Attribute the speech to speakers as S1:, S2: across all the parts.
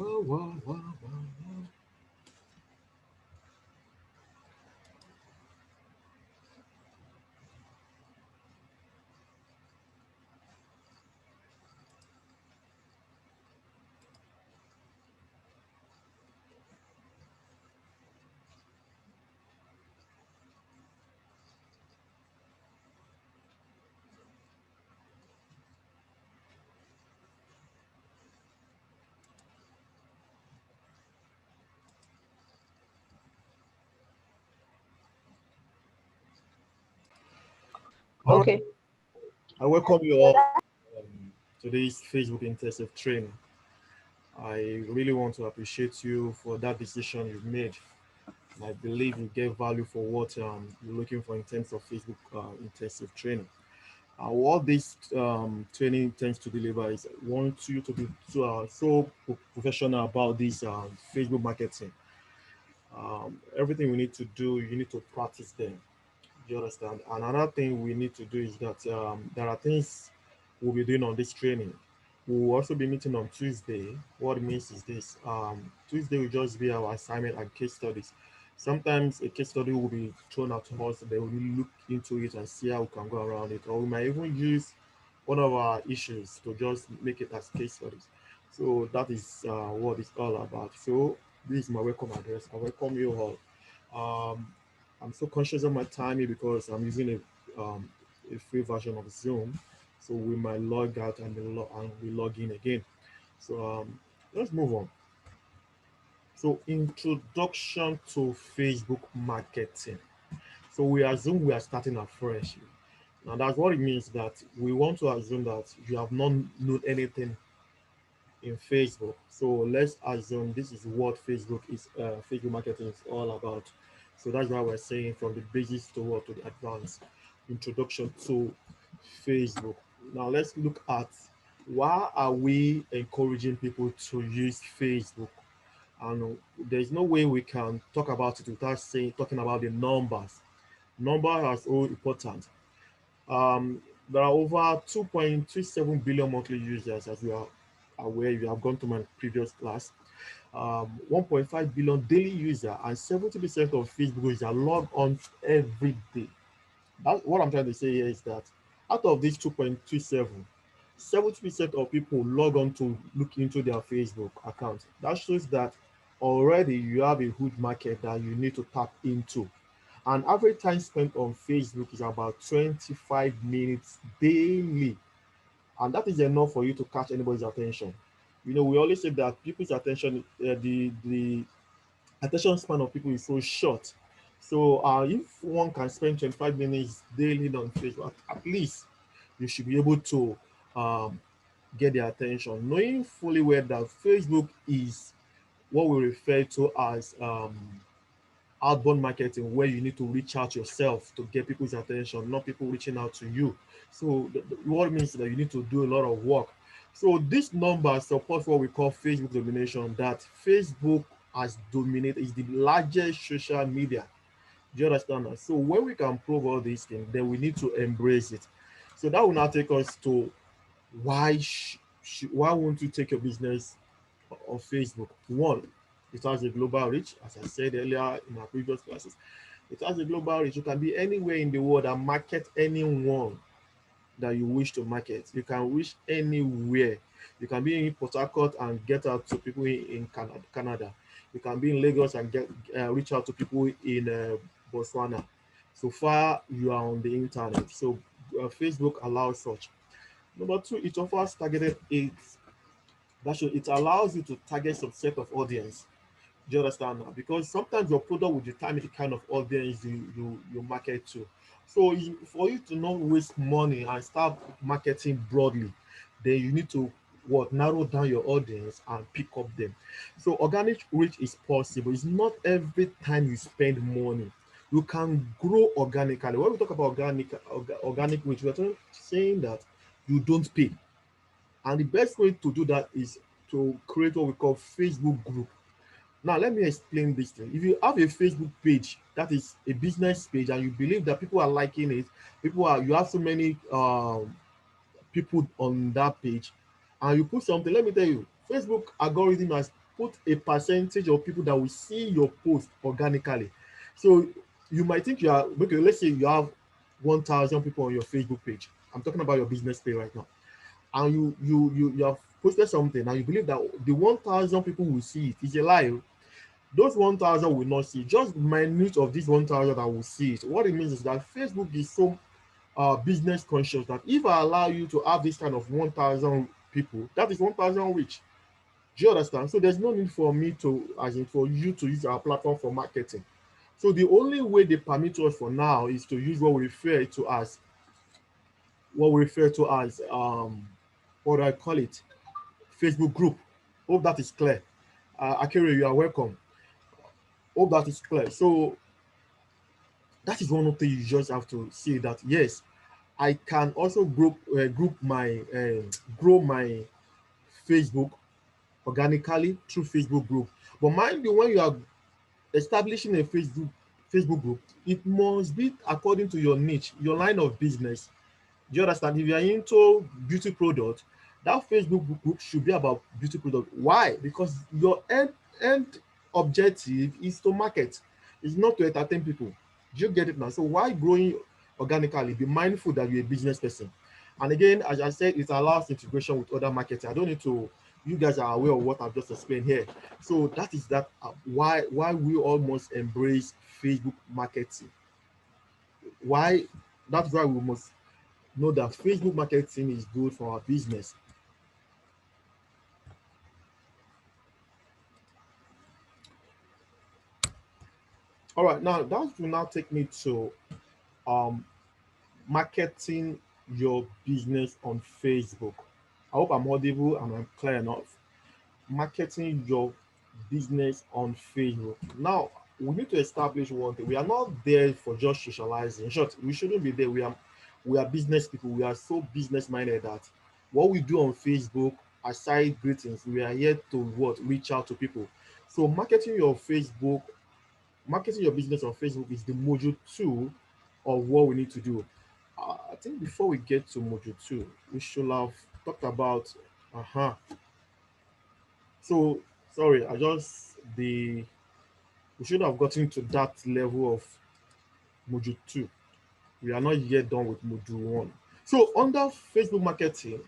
S1: Whoa, whoa, whoa, whoa, whoa. All right,
S2: Okay.
S1: I welcome you all to this Facebook intensive training. I really want to appreciate you for that decision you've made. And I believe you get value for what you're looking for in terms of Facebook intensive training. What this training tends to deliver is want you to be professional about this Facebook marketing. Everything we need to do, you need to practice them. Do you understand? And another thing we need to do is that there are things we'll be doing on this training. We'll also be meeting on Tuesday. What it means is this: Tuesday will just be our assignment and case studies. Sometimes a case study will be thrown out to us, then we look into it and see how we can go around it, or we might even use one of our issues to just make it as case studies. So that is what it's all about. So this is my welcome address. I welcome you all. Um, I'm so conscious of my timing because I'm using a free version of Zoom. So we might log out and, we log in again. So let's move on. So introduction to Facebook marketing. So we assume we are starting afresh. Now that's what it means that we want to assume that you have not known anything in Facebook. So let's assume this is what Facebook marketing is all about. So that's why we're saying from the basics to what to the advanced introduction to Facebook. Now let's look at why are we encouraging people to use Facebook? And there's no way we can talk about it without saying talking about the numbers. Numbers are so important. There are over 2.27 billion monthly users, as we are aware. You have gone to my previous class. 1.5 billion daily user, and 70% of Facebook users log on every day. That's what I'm trying to say here is that out of these 2.27, 70% of people log on to look into their Facebook account. That shows that already you have a huge market that you need to tap into. And average time spent on Facebook is about 25 minutes daily. And that is enough for you to catch anybody's attention. You know, we always say that people's attention, the attention span of people is so short. So if one can spend 25 minutes daily on Facebook, at least you should be able to um, get their attention. Knowing fully well that Facebook is what we refer to as outbound marketing, where you need to reach out yourself to get people's attention, not people reaching out to you. So what it means is that you need to do a lot of work. So this number supports what we call Facebook domination, that Facebook has dominated, is the largest social media. Do you understand that? So when we can prove all these things, then we need to embrace it. So that will now take us to why won't you take your business of Facebook? One, it has a global reach, as I said earlier in our previous classes. It has a global reach. You can be anywhere in the world and market anyone that you wish to market. You can reach anywhere. You can be in Port Harcourt and get out to people in Canada. You can be in Lagos and reach out to people in Botswana. So far, you are on the internet. So Facebook allows such. Number two, it offers targeted ads. It allows you to target some set of audience. Do you understand now? Because sometimes your product will determine the kind of audience you market to. So for you to not waste money and start marketing broadly, then you need to narrow down your audience and pick up them. So organic reach is possible. It's not every time you spend money. You can grow organically. When we talk about organic reach, we're saying that you don't pay. And the best way to do that is to create what we call Facebook group. Now, let me explain this thing. If you have a Facebook page that is a business page and you believe that people are liking it, you have so many people on that page, and you put something, let me tell you, Facebook algorithm has put a percentage of people that will see your post organically. So you might think you are okay. Let's say you have 1,000 people on your Facebook page. I'm talking about your business page right now, and you have posted something, and you believe that the 1,000 people will see it. It's a lie. Those 1,000 will not see it. Just minute of this 1,000 that will see it. What it means is that Facebook is so business conscious that if I allow you to have this kind of 1,000 people, that is 1,000 reach. Do you understand? So there's no need for me to, as in for you to use our platform for marketing. So the only way they permit us for now is to use what we refer to as what do I call it? Facebook group. Hope that is clear. Akere, you are welcome. Hope that is clear. So that is one of the things you just have to see that yes, I can also grow my Facebook organically through Facebook group. But mind you, when you are establishing a Facebook group, it must be according to your niche, your line of business. Do you understand? If you are into beauty product, that Facebook group should be about beauty product. Why? Because your end objective is to market, it's not to entertain people. Do you get it now? So why growing organically? Be mindful that you're a business person. And again, as I said, it allows integration with other marketing. I don't need to. You guys are aware of what I've just explained here. So that is why we almost embrace Facebook marketing. Why? That's why we must know that Facebook marketing is good for our business. All right, now that will now take me to um marketing your business on Facebook. I hope I'm audible and I'm clear enough. Marketing your business on Facebook. Now we need to establish one thing. We are not there for just socializing. In short, we shouldn't be there. We are business people. We are so business minded that what we do on Facebook, aside greetings, we are here to what reach out to people. So marketing your business on Facebook is the module two of what we need to do. I think before we get to module two, we should have talked about. Uh-huh. So sorry, I just the we should have gotten to that level of module two. We are not yet done with module one. So under Facebook marketing,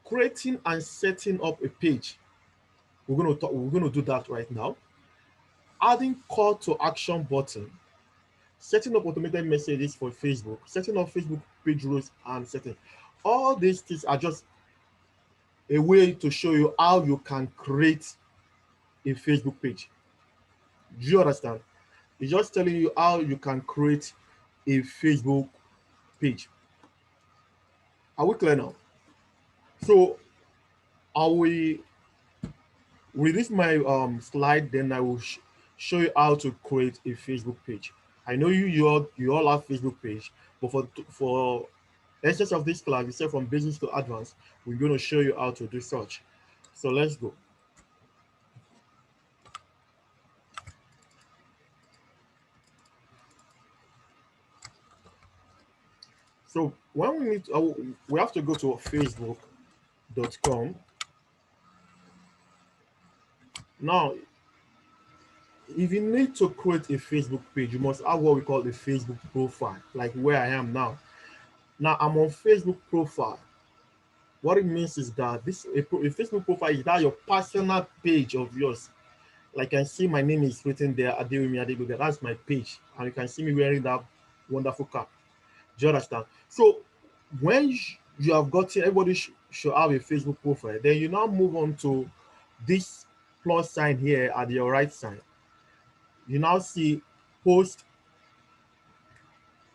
S1: creating and setting up a page. We're gonna do that right now. Adding call to action button, setting up automated messages for Facebook, setting up Facebook page rules and setting. All these things are just a way to show you how you can create a Facebook page. Do you understand? It's just telling you how you can create a Facebook page. Are we clear now? So I will release my slide, then I will show you how to create a Facebook page. I know you all have Facebook page, but for essence of this class, we say from business to advanced, we're going to show you how to do such. So let's go. So when we have to go to facebook.com. Now, if you need to create a Facebook page, you must have what we call a Facebook profile, like where I am now. Now I'm on Facebook profile. What it means is that a Facebook profile is that your personal page of yours. Like I see my name is written there, Adewumi Adegboga. That's my page, and you can see me wearing that wonderful cap. Do you understand? So when you have gotten, everybody should have a Facebook profile. Then you now move on to this plus sign here at your right side. You now see post.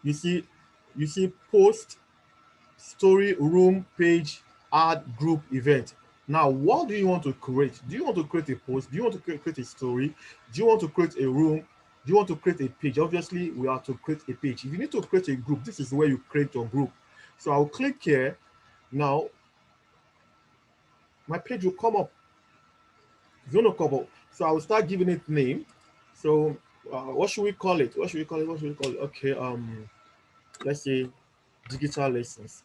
S1: You see, post, story, room, page, add, group, event. Now, what do you want to create? Do you want to create a post? Do you want to create a story? Do you want to create a room? Do you want to create a page? Obviously, we have to create a page. If you need to create a group, this is where you create your group. So I'll click here. Now, my page will come up. It's going to come up. So I will start giving it name. So what should we call it? What should we call it? What should we call it? Okay. Let's say digital lessons.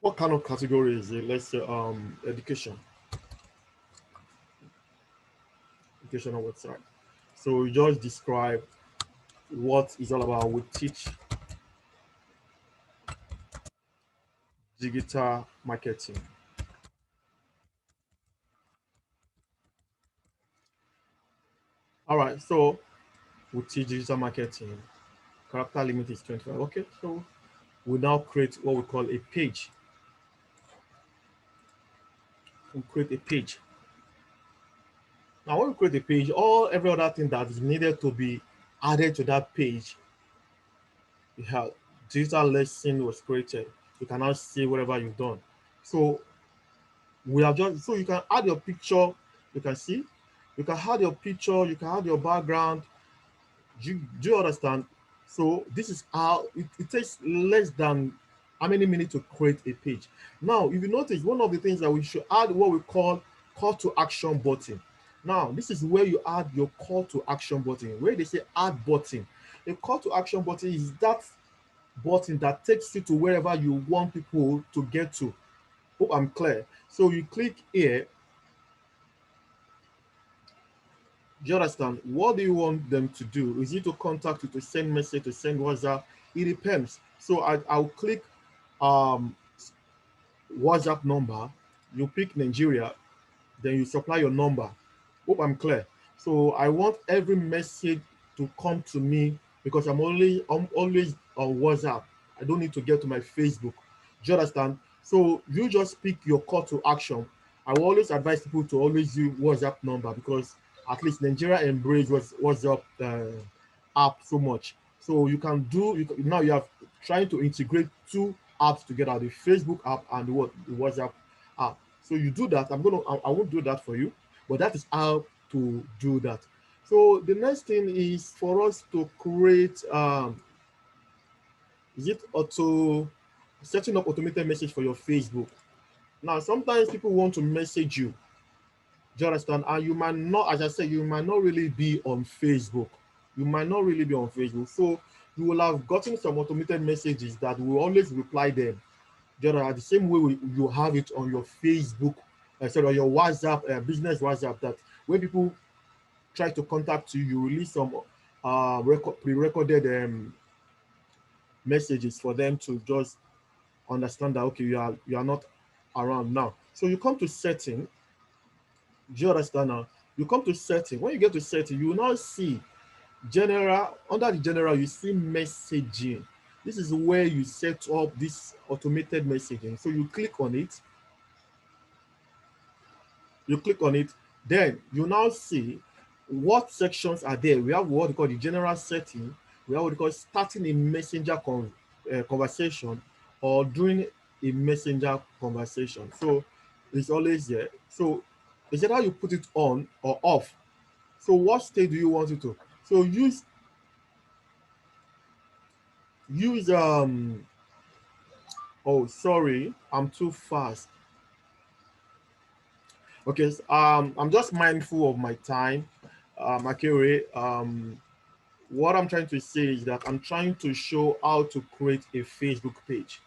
S1: What kind of category is it? Let's say education, educational website. So we just describe what it's all about. We teach digital marketing. All right, so we teach digital marketing. Character limit is 25. Okay, so we now create what we call a page. We create a page. Now, when we create a page, every other thing that is needed to be added to that page, you have digital lesson was created. You can now see whatever you've done. So we have just so you can add your picture. You can see, you can add your picture. You can add your background. Do you understand? So this is how it takes less than how many minutes to create a page. Now, if you notice, one of the things that we should add what we call to action button. Now, this is where you add your call to action button, where they say add button. A call to action button is that button that takes you to wherever you want people to get to. Hope I'm clear. So you click here. Do you understand? What do you want them to do? Is it to contact you, to send message, to send WhatsApp? It depends. So I'll click um, WhatsApp number. You pick Nigeria, then you supply your number. Hope I'm clear. So I want every message to come to me because I'm always on WhatsApp. I don't need to get to my Facebook. Do you understand? So you just pick your call to action. I will always advise people to always use WhatsApp number because at least Nigeria embrace WhatsApp app so much. So you can do now you have trying to integrate two apps together, the Facebook app and the WhatsApp app. So you do that. I won't do that for you, but that is how to do that. So the next thing is for us to create is it auto setting up automated message for your Facebook. Now sometimes people want to message you. Do you understand? And you might not, as I said, you might not really be on Facebook. You might not really be on Facebook. So you will have gotten some automated messages that will always reply them. The same way you have it on your Facebook, sorry, on your WhatsApp, business WhatsApp, that when people try to contact you, you release some pre-recorded messages for them to just understand that okay, you are not around now. So you come to setting. Do you understand now? You come to setting. When you get to setting, you will now see general. Under the general, you see messaging. This is where you set up this automated messaging. So you click on it. You click on it. Then you now see what sections are there. We have what we call the general setting. We have what we call starting a messenger conversation or doing a messenger conversation. So it's always there. So is that how you put it on or off? So what state do you want it to? So use oh sorry, I'm too fast. Okay, I'm just mindful of my time. Akere, what I'm trying to say is that I'm trying to show how to create a Facebook page.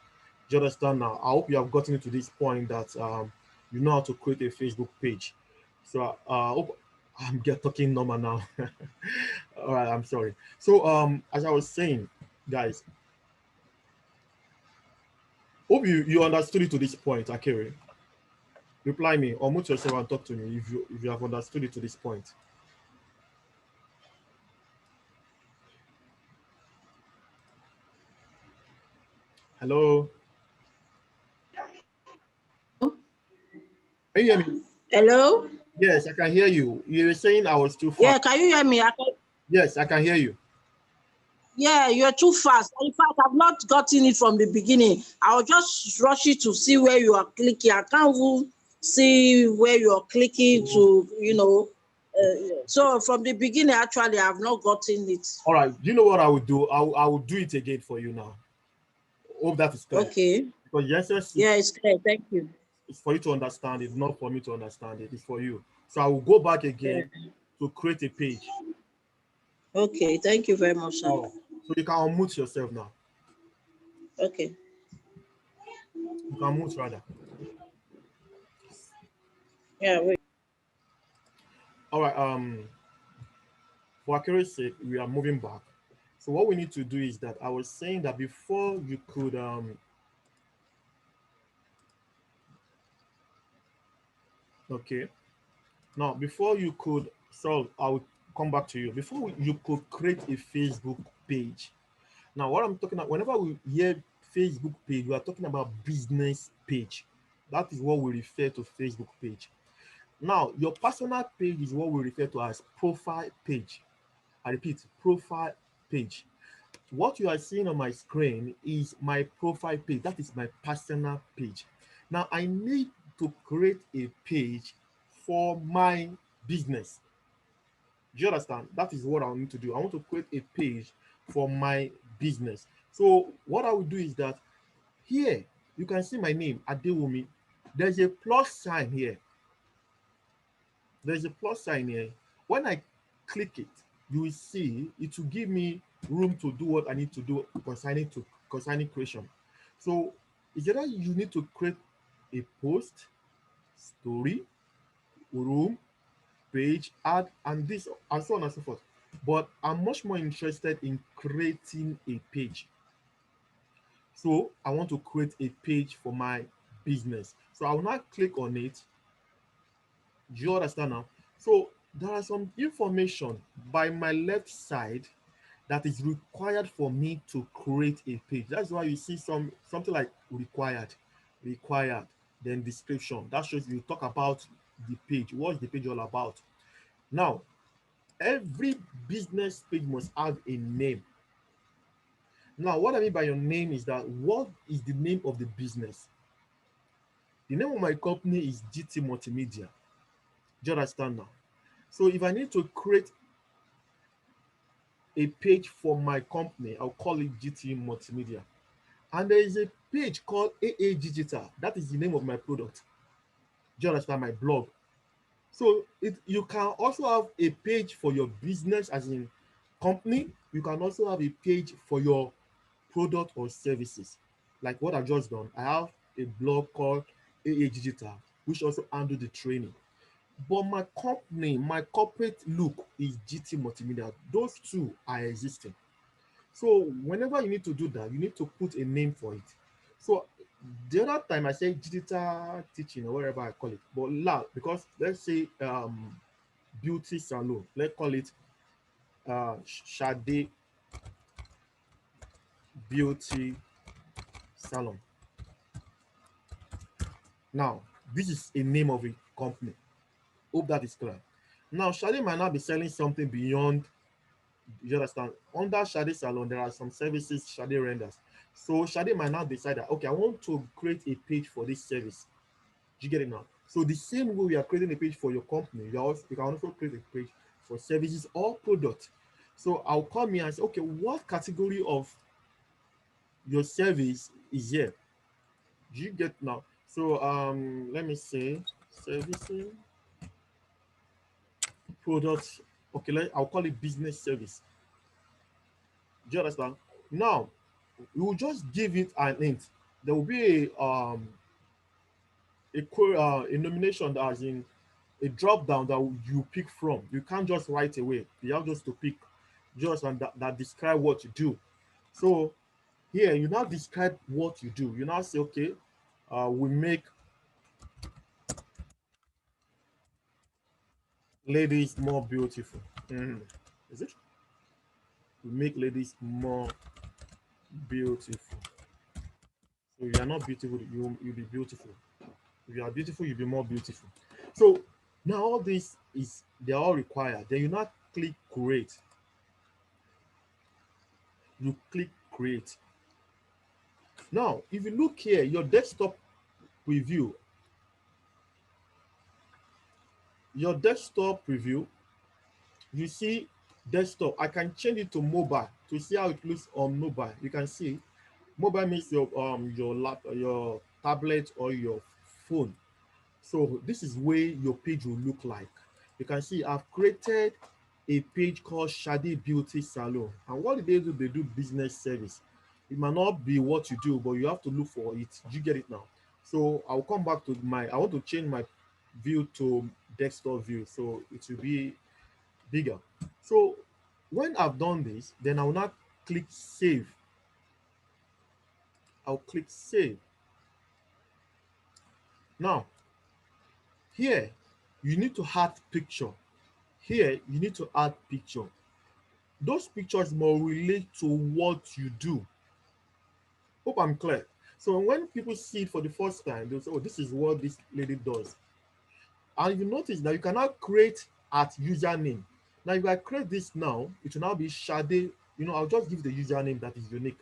S1: Do you understand now? I hope you have gotten to this point that you know how to create a Facebook page. So I hope I'm talking normal now. All right, I'm sorry. So as I was saying, guys, hope you understood it to this point, Akere. Reply me or mute yourself and talk to me if you have understood it to this point. Hello. Can you hear me?
S2: Hello?
S1: Yes, I can hear you. You were saying I was too fast.
S2: Yeah, can you hear me?
S1: Yes, I can hear you.
S2: Yeah, you're too fast. In fact, I've not gotten it from the beginning. I was just rushing to see where you are clicking. I can't even see where you're clicking to. So from the beginning, actually, I've not gotten it.
S1: All right. Do you know what I would do? I will do it again for you now. Hope that is clear.
S2: Okay.
S1: Because yes,
S2: Yeah, it's clear. Thank you.
S1: it's for you to understand. It's not for me to understand it. It's for you. So I will go back again to create a page.
S2: Okay. Thank you very much, sir.
S1: Oh, so you can unmute yourself now.
S2: Okay.
S1: You can mute rather.
S2: Yeah, wait.
S1: All right. For accuracy's sake, we are moving back. So what we need to do is that I was saying that before you could okay. Now before you could, so I'll come back to you. Before you could create a Facebook page. Now what I'm talking about, whenever we hear Facebook page, we are talking about business page. That is what we refer to Facebook page. Now your personal page is what we refer to as profile page. I repeat, profile page. What you are seeing on my screen is my profile page. That is my personal page. Now I need to create a page for my business. Do you understand? That is what I need to do. I want to create a page for my business. So what I will do is that here you can see my name, Adewumi. There's a plus sign here. There's a plus sign here. When I click it, you will see it will give me room to do what I need to do concerning creation. So it's either you need to create a post, story, room, page, ad, and this and so on and so forth. But I'm much more interested in creating a page. So I want to create a page for my business. So I will now click on it. Do you understand now? So there are some information by my left side that is required for me to create a page. That's why you see something like required, then description. That shows you talk about the page. What's the page all about? Now, every business page must have a name. Now, what I mean by your name is that what is the name of the business? The name of my company is GT Multimedia. Do you understand now? So if I need to create a page for my company, I'll call it GT Multimedia. And there is a page called AA Digital. That is the name of my product. Do you understand? My blog. So you can also have a page for your business, as in company. You can also have a page for your product or services. Like what I've just done. I have a blog called AA Digital, which also handle the training. But my company, my corporate look is GT Multimedia. Those two are existing. So whenever you need to do that, you need to put a name for it. So the other time I say digital teaching or whatever I call it, but because let's say beauty salon, let's call it Shade Beauty Salon. Now, this is a name of a company. Hope that is clear. Now, Shade might not be selling something beyond. You understand? Under Shade Salon, there are some services Shade renders. So Shade might now decide that, okay, I want to create a page for this service. Do you get it now? So the same way we are creating a page for your company, you can also create a page for services or products. So I'll come here and say, okay, what category of your service is here? Do you get now? So let me say servicing products. Okay, I'll call it business service. Do you understand? Now we will just give it an hint. There will be a nomination that is in a drop down that you pick from. You can't just write away. You have just to pick just and that describe what you do. So here you now describe what you do. You now say, okay, we make ladies more beautiful. Is it? We make ladies more beautiful. So if you are not beautiful, you'll be beautiful. If you are beautiful, you'll be more beautiful. So now all this is they're all required. Then you now click create. You click create. Now, if you look here, your desktop preview, you see desktop. I can change it to mobile to see how it looks on mobile. You can see mobile means your tablet or your phone. So this is where your page will look like. You can see I've created a page called Shade Beauty Salon. And what do? They do business service. It might not be what you do, but you have to look for it. Do you get it now? So I'll come back to I want to change my view to desktop view. So it will be bigger. So when I've done this, then I'll now click save. I'll click save. Now, here, you need to add picture. Here, you need to add picture. Those pictures more relate to what you do. Hope I'm clear. So when people see it for the first time, they'll say, oh, this is what this lady does. And you notice that you cannot create at username. Now, if I create this now, it will now be Shade. I'll just give the username that is unique.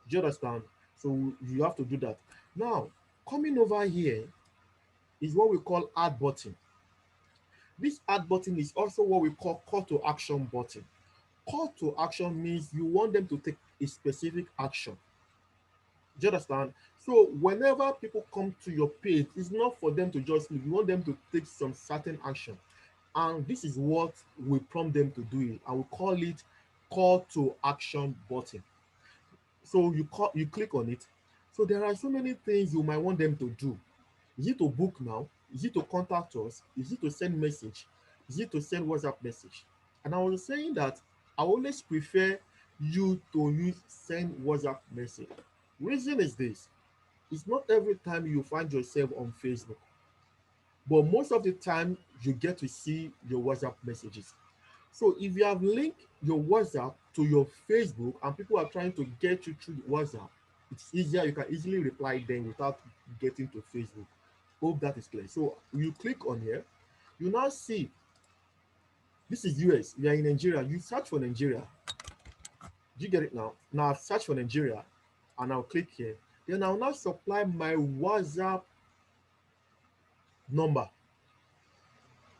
S1: Do you understand? So you have to do that. Now, coming over here is what we call add button. This add button is also what we call call to action button. Call to action means you want them to take a specific action. Do you understand? So whenever people come to your page, it's not for them to just leave. You want them to take some certain action. And this is what we prompt them to do it. And we call it call to action button. So you click on it. So there are so many things you might want them to do. Is it to book now? Is it to contact us? Is it to send message? Is it to send WhatsApp message? And I was saying that I always prefer you to use send WhatsApp message. Reason is this: it's not every time you find yourself on Facebook, but most of the time you get to see your WhatsApp messages. So if you have linked your WhatsApp to your Facebook and people are trying to get you through WhatsApp, it's easier. You can easily reply them without getting to Facebook. Hope that is clear. So you click on here, you now see this is US. We are in Nigeria. You search for Nigeria. Do you get it now? Now I've searched for Nigeria and I'll click here. Then I'll now supply my WhatsApp number.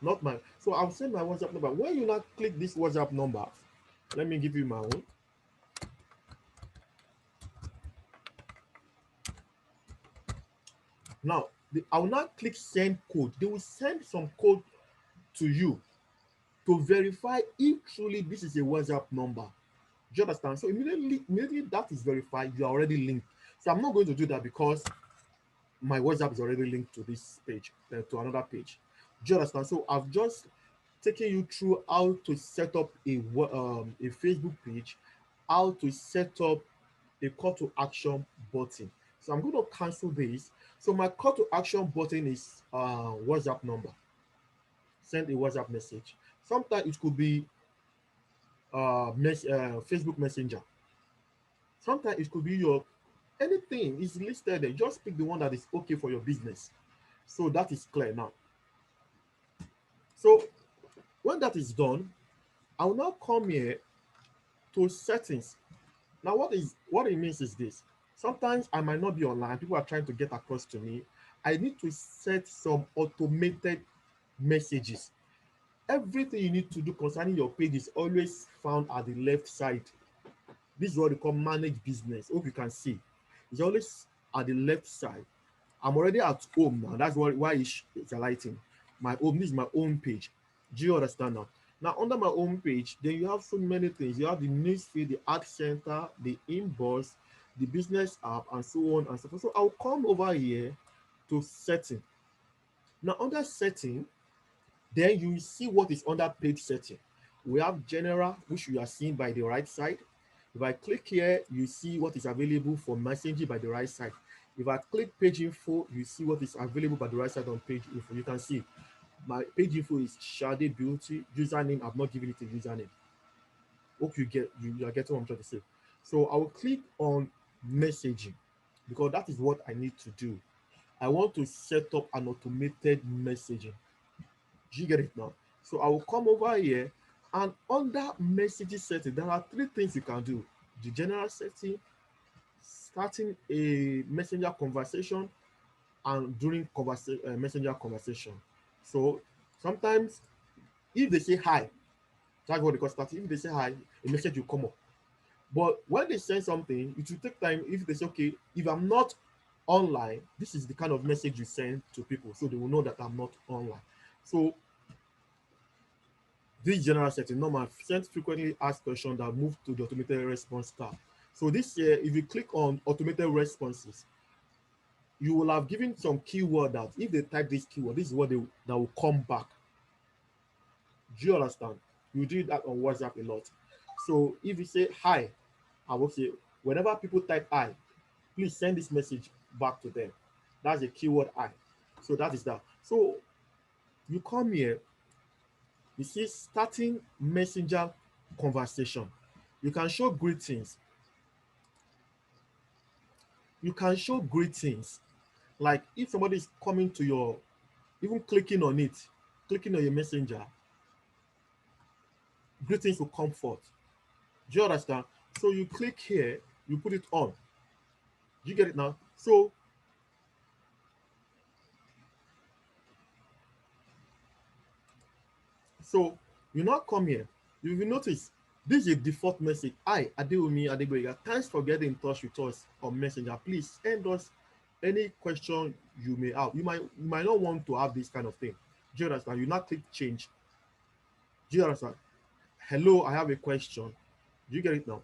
S1: Not my, so I'll send my WhatsApp number. When you now click this WhatsApp number, let me give you my own. Now, I will now click send code. They will send some code to you to verify if truly this is a WhatsApp number. Do you understand? So immediately that is verified, you are already linked. So I'm not going to do that because my WhatsApp is already linked to this page, to another page. Do you understand? So I've just taken you through how to set up a Facebook page, how to set up a call to action button. So I'm going to cancel this. So my call to action button is WhatsApp number. Send a WhatsApp message. Sometimes it could be Facebook Messenger. Sometimes it could be your anything is listed there. Just pick the one that is okay for your business. So that is clear now. So when that is done, I will now come here to settings. Now what it means is this. Sometimes I might not be online. People are trying to get across to me. I need to set some automated messages. Everything you need to do concerning your page is always found at the left side. This is what we call manage business. Hope you can see. It's always at the left side. I'm already at home now. That's why it's highlighting. My home, this is my own page. Do you understand now? Now, under my own page, then you have so many things. You have the newsfeed, the ad center, the inbox, the business app, and so on and so forth. So I'll come over here to setting. Now, under setting, then you see what is under page setting. We have general, which you are seeing by the right side. If I click here, you see what is available for messaging by the right side. If I click page info, you see what is available by the right side on page info. You can see my page info is Shade Beauty. Username, I've not given it a username. Hope you are getting what I'm trying to say. So I will click on messaging because that is what I need to do. I want to set up an automated messaging. Do you get it now? So I will come over here and under messaging setting, there are three things you can do. The general setting, starting a messenger conversation, and during messenger conversation. So sometimes if they say hi, that's what they call starting. If they say hi, a message will come up. But when they send something, it will take time. If they say, okay, if I'm not online, this is the kind of message you send to people, so they will know that I'm not online. So this general setting, normal send frequently asked questions that move to the automated response tab. So this here, if you click on automated responses, you will have given some keyword that if they type this keyword, this is what that will come back. Do you understand? You do that on WhatsApp a lot. So if you say hi, I will say whenever people type hi, please send this message back to them. That's a keyword I. So that is that. So you come here, you see starting messenger conversation. You can show greetings. You can show greetings. Like if somebody is coming to your, even clicking on it, clicking on your messenger, greetings will come forth. Do you understand? So you click here, you put it on. Do you get it now? So you now come here. You will notice this is a default message. Hi, Adewumi Adegboyega. Thanks for getting in touch with us on Messenger. Please send us any question you may have. You might not want to have this kind of thing. Do you understand? You now click change. Do you understand? Hello, I have a question. Do you get it now?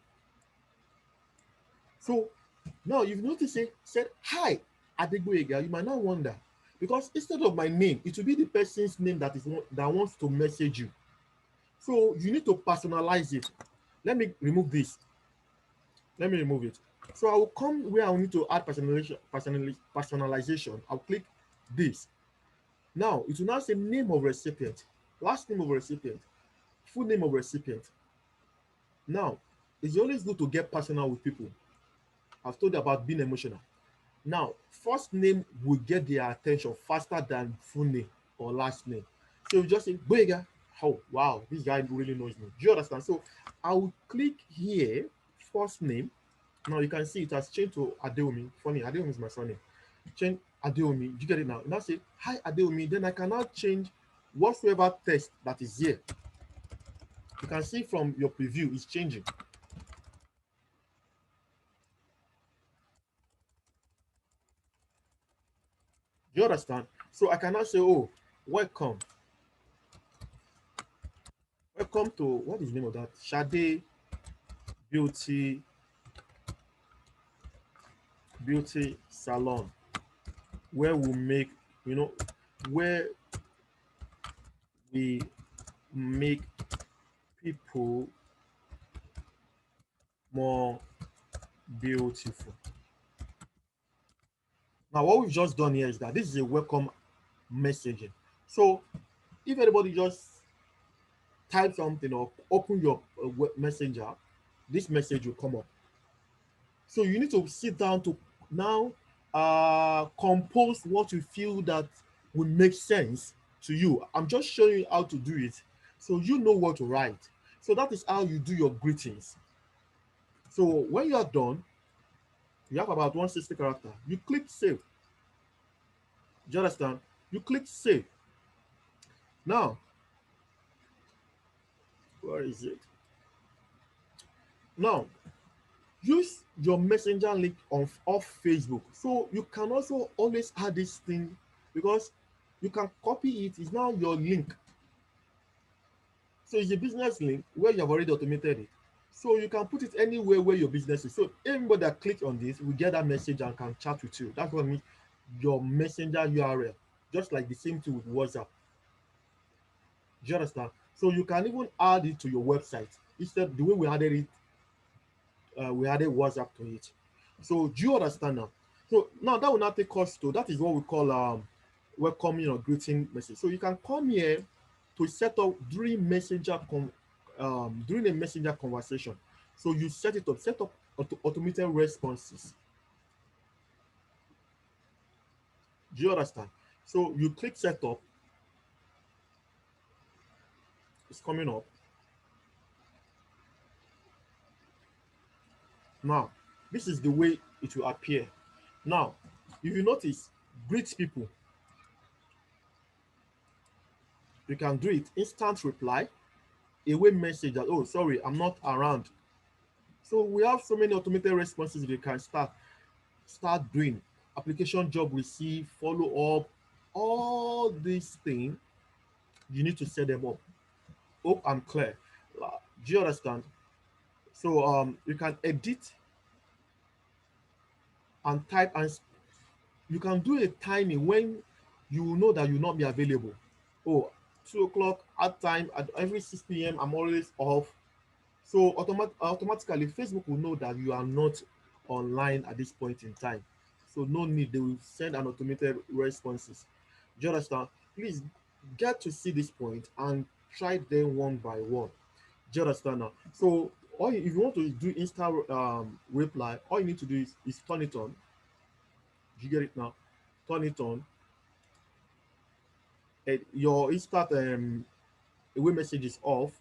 S1: So now you've noticed it said hi Adegboyega. You might not wonder because instead of my name, it will be the person's name that wants to message you. So you need to personalize it. Let me remove this. Let me remove it. So I will come where I will need to add personalization. I'll click this. Now it will now say name of recipient, last name of recipient, full name of recipient. Now it's always good to get personal with people. I've told you about being emotional. Now, first name will get their attention faster than full name or last name. So you just say, Boyega. Oh, wow, this guy really knows me. Do you understand? So I will click here, first name. Now you can see it has changed to Adewumi. Funny, Adewumi is my surname. Change Adewumi. You get it now? Now say, hi Adewumi. Then I can now change whatsoever text that is here. You can see from your preview, it's changing. Do you understand? So I cannot say, oh, welcome. Welcome to, what is the name of that? Shade Beauty Salon, where we make, where we make people more beautiful. Now, what we've just done here is that this is a welcome messaging. So if anybody just type something or open your messenger, this message will come up. So you need to sit down to now compose what you feel that would make sense to you. I'm just showing you how to do it so you know what to write. So that is how you do your greetings. So when you are done, you have about 160 characters. You click save. Do you understand? You click save. Now, where is it? Now, use your messenger link off Facebook. So you can also always add this thing because you can copy it. It's now your link. So it's a business link where you have already automated it. So you can put it anywhere where your business is. So anybody that clicks on this will get that message and can chat with you. That's what I mean, your messenger URL, just like the same thing with WhatsApp. Do you understand? So you can even add it to your website. Instead, the way we added it, we added WhatsApp to it. So do you understand now? So now that will not take us to, that is what we call welcoming or greeting message. So you can come here to set up during during a messenger conversation. So you set up automated responses. Do you understand? So you click setup. It's coming up. Now, this is the way it will appear. Now, if you notice, greet people. You can do it instant reply, away message that, oh, sorry, I'm not around. So we have so many automated responses you can start doing. Application job receive, follow up, all these things, you need to set them up. Hope I'm clear. Do you understand? So you can edit and type and You can do a timing when you know that you'll not be available. Oh, 2 o'clock at time at every 6 p.m. I'm always off. So automatically Facebook will know that you are not online at this point in time. So no need, they will send an automated responses. Do you understand? Please get to see this point and try them one by one. Do you understand now? So if you want to do Insta reply, all you need to do is turn it on. Do you get it now? Turn it on. Your Insta away message is off.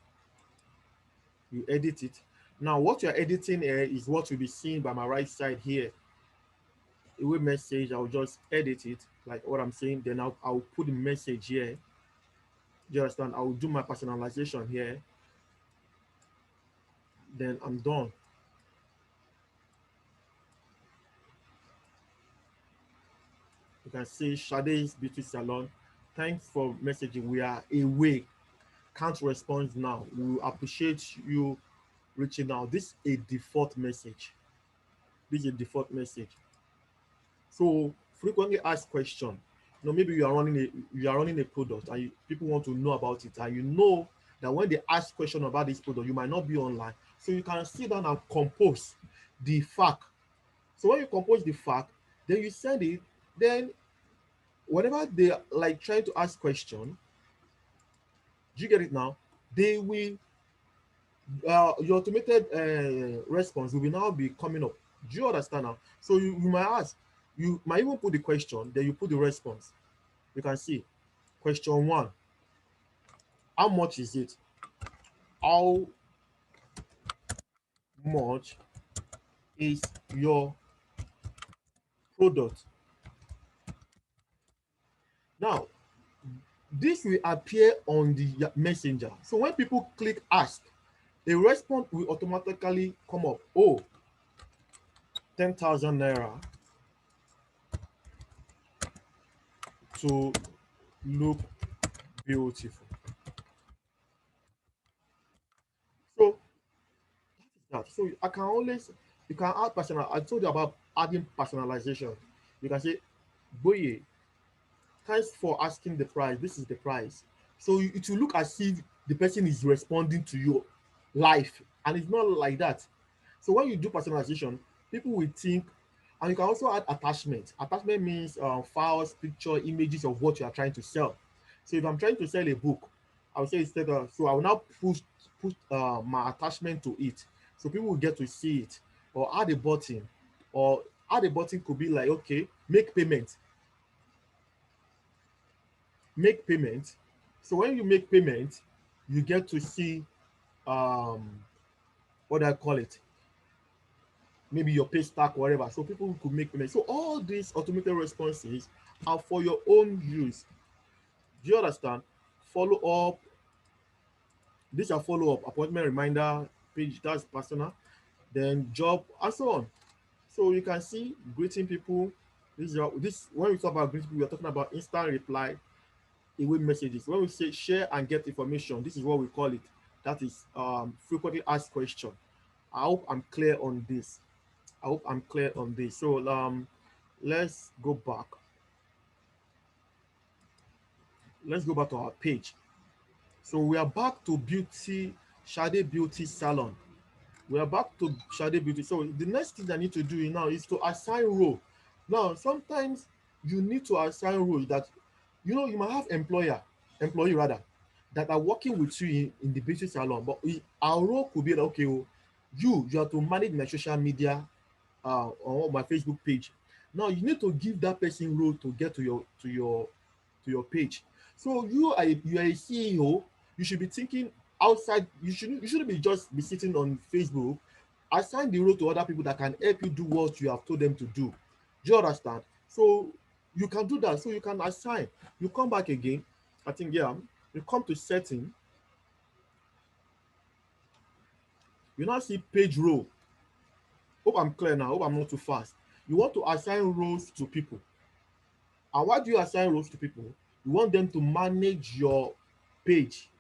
S1: You edit it. Now what you're editing here is what will be seen by my right side here. Away message, I'll just edit it like what I'm saying. Then I'll put the message here. Do you understand? I'll do my personalization here. Then I'm done. You can see Sade's Beauty Salon. Thanks for messaging. We are away. Can't respond now. We appreciate you reaching out. This is a default message. This is a default message. So frequently asked question. Maybe you are running a product and people want to know about it, and you know that when they ask question about this product, you might not be online. So you can sit down and compose the fact. So when you compose the fact, then you send it. Then whenever they like trying to ask question, do you get it now? They will your automated response will now be coming up. Do you understand now? So you might ask, you might even put the question, then you put the response. You can see question 1: how much is it? How much is your product? Now this will appear on the messenger. So when people click ask, a response will automatically come up. Oh, 10,000 naira to look beautiful. So that. So I can always, you can add personal. I told you about adding personalization. You can say, Boye, thanks for asking the price. This is the price. So it will look as if the person is responding to your life, and it's not like that. So when you do personalization, people will think, and you can also add attachment. Attachment means files, picture, images of what you are trying to sell. So if I'm trying to sell a book, I will say instead of, so I will now put my attachment to it, so people will get to see it, or add a button, or add a button could be like, okay, make payment, make payment. So when you make payment, you get to see um what do I call it, maybe your pay stack, whatever. So people could make payment. So all these automated responses are for your own use. Do you understand? Follow up. These are follow up, appointment reminder, page, that's personal. Then job and so on. So you can see greeting people. This when we talk about greeting people, we are talking about instant reply, away messages. When we say share and get information, this is what we call it. That is frequently asked question. I hope I'm clear on this. I hope I'm clear on this. So let's go back. Let's go back to our page. So we are back to Sade Beauty Salon. We are back to Sade Beauty. So the next thing I need to do now is to assign role. Now, sometimes you need to assign roles that, you might have employee rather, that are working with you in the beauty salon, but our role could be that, okay, you are to manage my social media on my Facebook page. Now you need to give that person role to get to your page. So you are a CEO. You should be thinking outside. You shouldn't be just be sitting on Facebook. Assign the role to other people that can help you do what you have told them to do. Do you understand? So you can do that. So you can assign. You come back again. I think, yeah. You come to setting. You now see page role. Hope I'm clear now. Hope I'm not too fast. You want to assign roles to people. And why do you assign roles to people? You want them to manage your page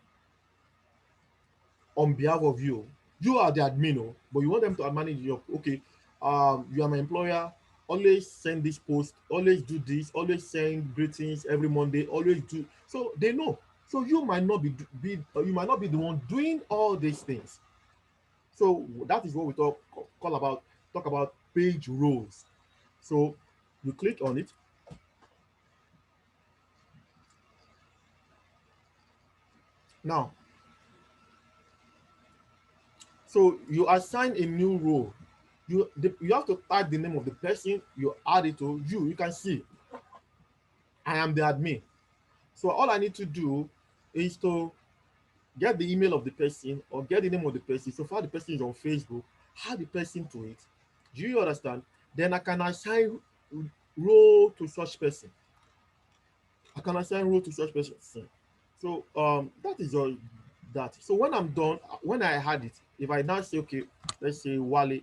S1: on behalf of you. You are the admin, but you want them to manage your, okay, you are my employer. always send this post, always do this, always send greetings every Monday, always do. So they know. So you might not you might not be the one doing all these things. So that is what we talk about page roles. So you click on it. Now, so you assign a new role. You have to type the name of the person you add it to. You can see I am the admin. So all I need to do is to get the email of the person or get the name of the person. So far the person is on Facebook, add the person to it. Do you understand? Then I can assign role to such person. I can assign role to such person. So that is all that. So when I'm done, when I had it, if I now say, okay, let's say Wale.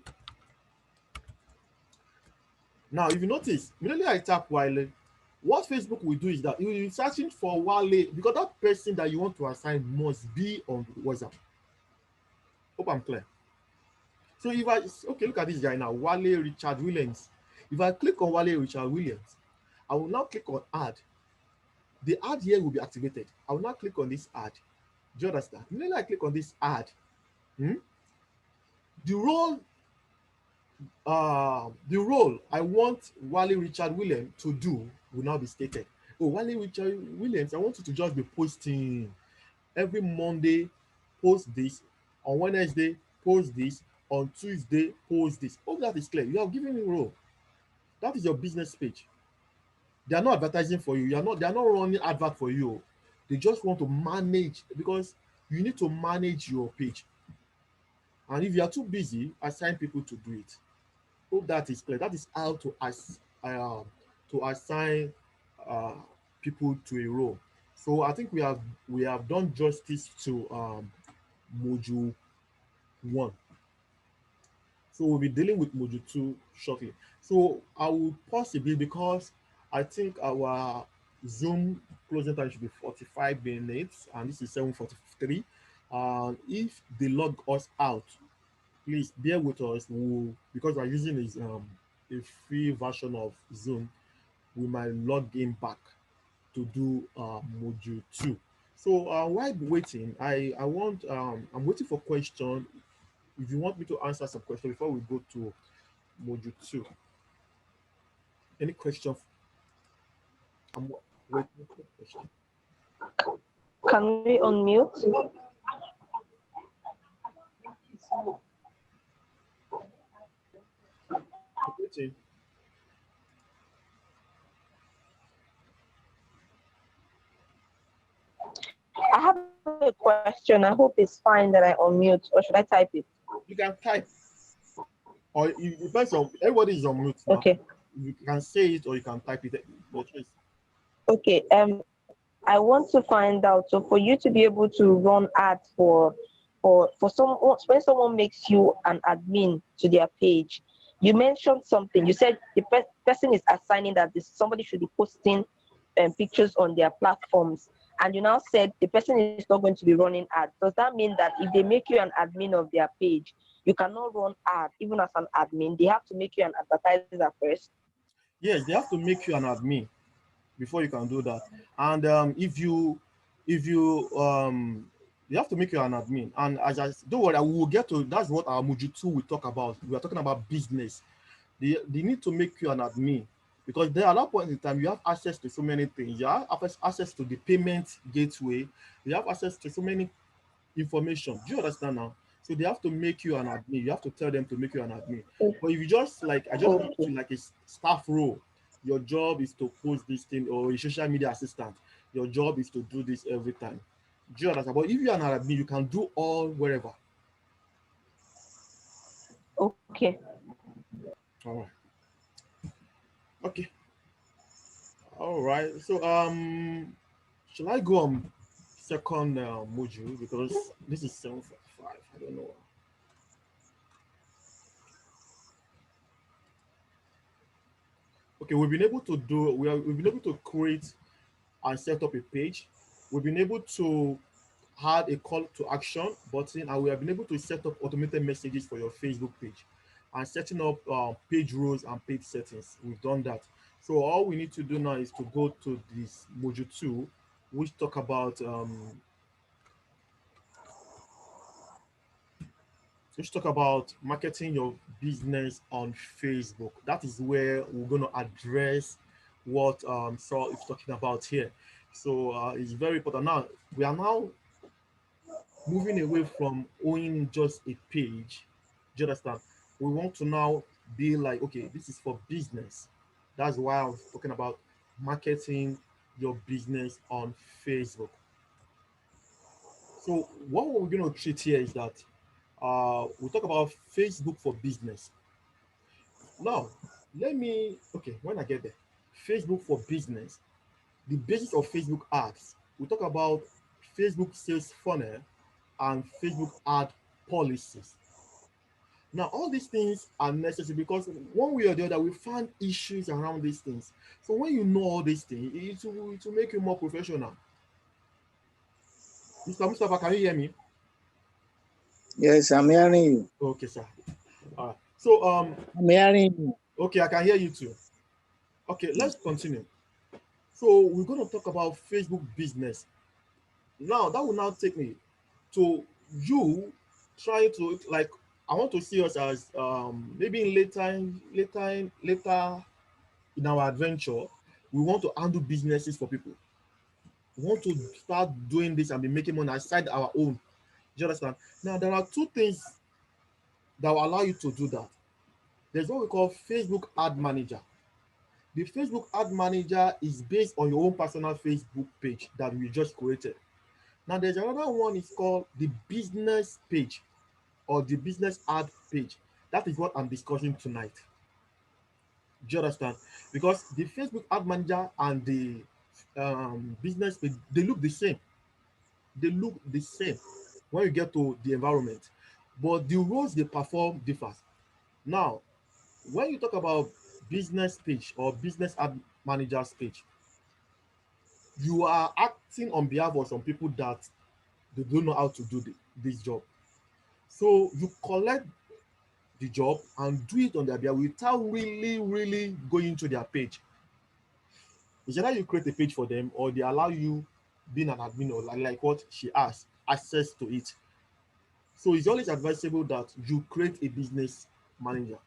S1: Now, if you notice, immediately I tap Wale, what Facebook will do is that it will be searching for Wale because that person that you want to assign must be on WhatsApp. Hope I'm clear. So if I, okay, look at this guy now, Wale Richard Williams. If I click on Wale Richard Williams, I will now click on add. The ad here will be activated. I will now click on this ad. Do you understand? Immediately I click on this ad, the role I want Wale Richard Williams to do will now be stated. Oh, Wale Richard Williams, I want you to just be posting every Monday, post this, on Wednesday, post this, on Tuesday, post this. All that is clear. You have given a role. That is your business page. They are not advertising for you. They are not running advert for you. They just want to manage because you need to manage your page. And if you are too busy, assign people to do it. Hope that is clear. That is how to assign uh, people to a role. So I think we have done justice to module 1. So we'll be dealing with module 2 shortly. So I will pause a bit because I think our Zoom closing time should be 45 minutes and this is 7:43. If they log us out, please bear with us. Because we're using a free version of Zoom, we might log in back to do module 2. So while waiting, I'm waiting for question. If you want me to answer some question before we go to module 2. Any question? I'm waiting for question.
S3: Can we unmute?
S1: Waiting.
S3: I have a question. I hope it's fine that I unmute, or should I type it?
S1: You can type, or it depends on everybody is on mute now.
S3: Okay.
S1: You can say it or you can type it. Your choice.
S3: Okay. I want to find out. So for you to be able to run ads for someone, when someone makes you an admin to their page, you mentioned something. You said the person is assigning that somebody should be posting pictures on their platforms, and you now said the person is not going to be running ads. Does that mean that if they make you an admin of their page, you cannot run ads even as an admin? They have to make you an advertiser first.
S1: Yes, they have to make you an admin before you can do that. And if you have to make you an admin. And as I don't worry, we will get to that's what our module 2 will talk about. We are talking about business. They need to make you an admin because there at that point in time you have access to so many things. You have access to the payment gateway. You have access to so many information. Do you understand now? So they have to make you an admin. You have to tell them to make you an admin. But if you just I just want to like a staff role, your job is to post this thing, or a social media assistant, your job is to do this every time. Do you understand? But if you're an admin, you can do all wherever.
S3: Okay.
S1: All right. Okay. All right. So shall I go on second module because this is 7:45. I don't know. Okay, we've been able to create and set up a page. We've been able to add a call to action button, and we have been able to set up automated messages for your Facebook page. and setting up page roles and page settings. We've done that. So all we need to do now is to go to this module 2, which talk about marketing your business on Facebook. That is where we're going to address what Saul is talking about here. So it's very important. Now we are now moving away from owning just a page. Do you understand? We want to now be like, okay, this is for business. That's why I was talking about marketing your business on Facebook. So what we're going to treat here is that we talk about Facebook for business. Now, okay, when I get there, Facebook for business, the basis of Facebook ads, we talk about Facebook sales funnel and Facebook ad policies. Now, all these things are necessary because one way or the other, we find issues around these things. So when you know all these things, it will make you more professional. Mr. Mustafa, can you hear me?
S4: Yes, I'm hearing you.
S1: Okay, sir. All right. So
S4: I'm hearing you.
S1: okay, I can hear you too. Okay, let's continue. So we're going to talk about Facebook business. Now that will now take me to you trying to, like, I want to see us as maybe in later in our adventure, we want to handle businesses for people. We want to start doing this and be making money aside our own. Do you understand? Now there are two things that will allow you to do that. There's what we call Facebook Ad Manager. The Facebook Ad Manager is based on your own personal Facebook page that we just created. Now there's another one, it's called the business page or the business ad page. That is what I'm discussing tonight. Do you understand? Because the Facebook Ad Manager and the business page, they look the same. They look the same when you get to the environment, but the roles they perform differs. Now, when you talk about business page or business ad manager's page, you are acting on behalf of some people that they don't know how to do this job. So you collect the job and do it on their behalf without really going to their page. It's either you create a page for them or they allow you being an admin or like what she asked, access to it. So it's always advisable that you create a business manager.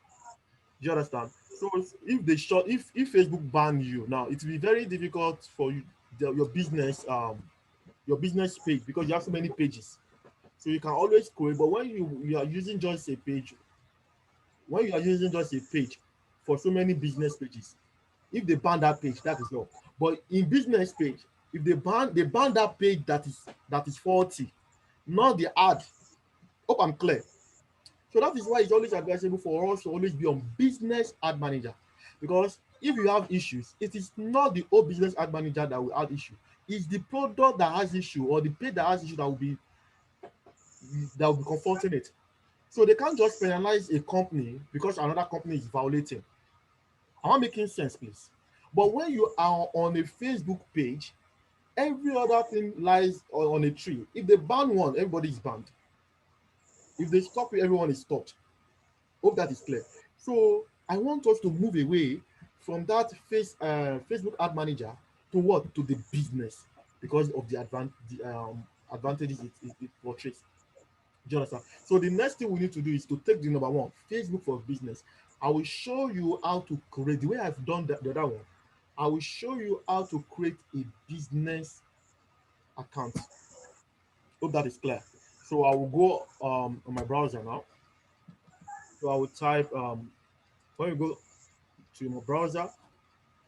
S1: Do you understand? So if Facebook ban you now, it will be very difficult for you your business page because you have so many pages. So you can always create, but when you are using just a page, when you are using just a page for so many business pages, if they ban that page, that is all. But in business page, if they ban that page that is faulty, not the ad. Hope I'm clear. So that is why it's always advisable for us to always be on business ad manager. Because if you have issues, it is not the old business ad manager that will have issue. It's the product that has issue or the page that has issue that will be confronting it. So they can't just penalize a company because another company is violating. Am I making sense, please? But when you are on a Facebook page, every other thing lies on a tree. If they ban one, everybody is banned. If they stop it, everyone is stopped. Hope that is clear. So I want us to move away from that Facebook ad manager to what? To the business because of the advantages it portrays. Do you understand? So the next thing we need to do is to take the number one, Facebook for business. I will show you how to create, the way I've done the other one, I will show you how to create a business account. Hope that is clear. So I will go on my browser now. So I will type, when you go to your browser,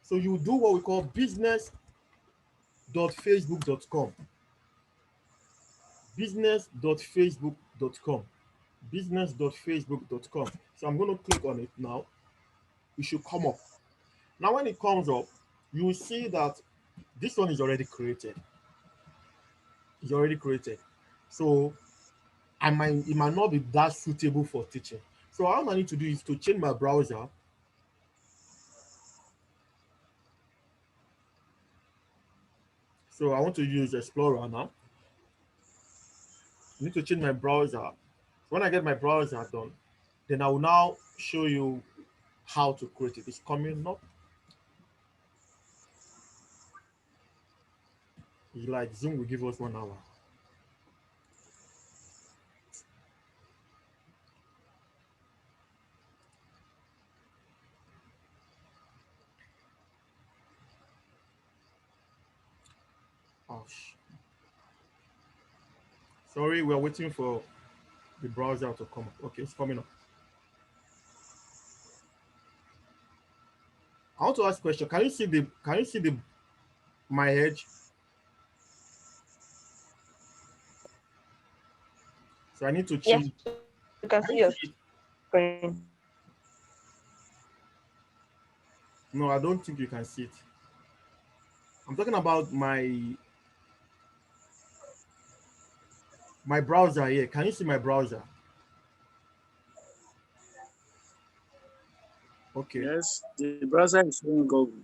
S1: so you do what we call business.facebook.com. Business.facebook.com. Business.facebook.com. So I'm going to click on it now. It should come up. Now, when it comes up, you will see that this one is already created. It's already created. So it might not be that suitable for teaching. So all I need to do is to change my browser. So I want to use Explorer now. I need to change my browser. When I get my browser done, Then I will now show you how to create it. It's coming up. It's like Zoom will give us 1 hour. Oh, sorry, we're waiting for the browser to come up. Okay, it's coming up. I want to ask a question. Can you see the my edge? So I need to change.
S3: Yes, you can
S1: Can
S3: see
S1: you
S3: your
S1: see it?
S3: screen.
S1: No, I don't think you can see it. I'm talking about my browser here. Can you see my browser? Okay.
S4: Yes, the browser is showing Google.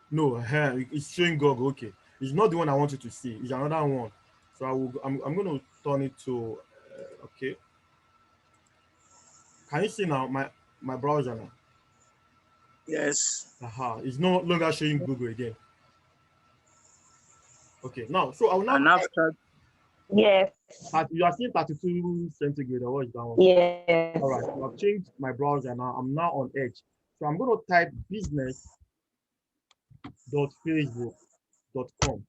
S1: No, it's showing Google. Okay, it's not the one I want you to see. It's another one. So I'm going to turn it to. Okay. Can you see now my browser now?
S4: Yes.
S1: Aha, it's no longer showing Google again. Okay, now so I will now.
S4: And after,
S3: Yes.
S1: You are seeing 32 centigrade or what is that one?
S3: Yes.
S1: All right, so I've changed my browser now. I'm now on Edge. So I'm going to type business.facebook.com.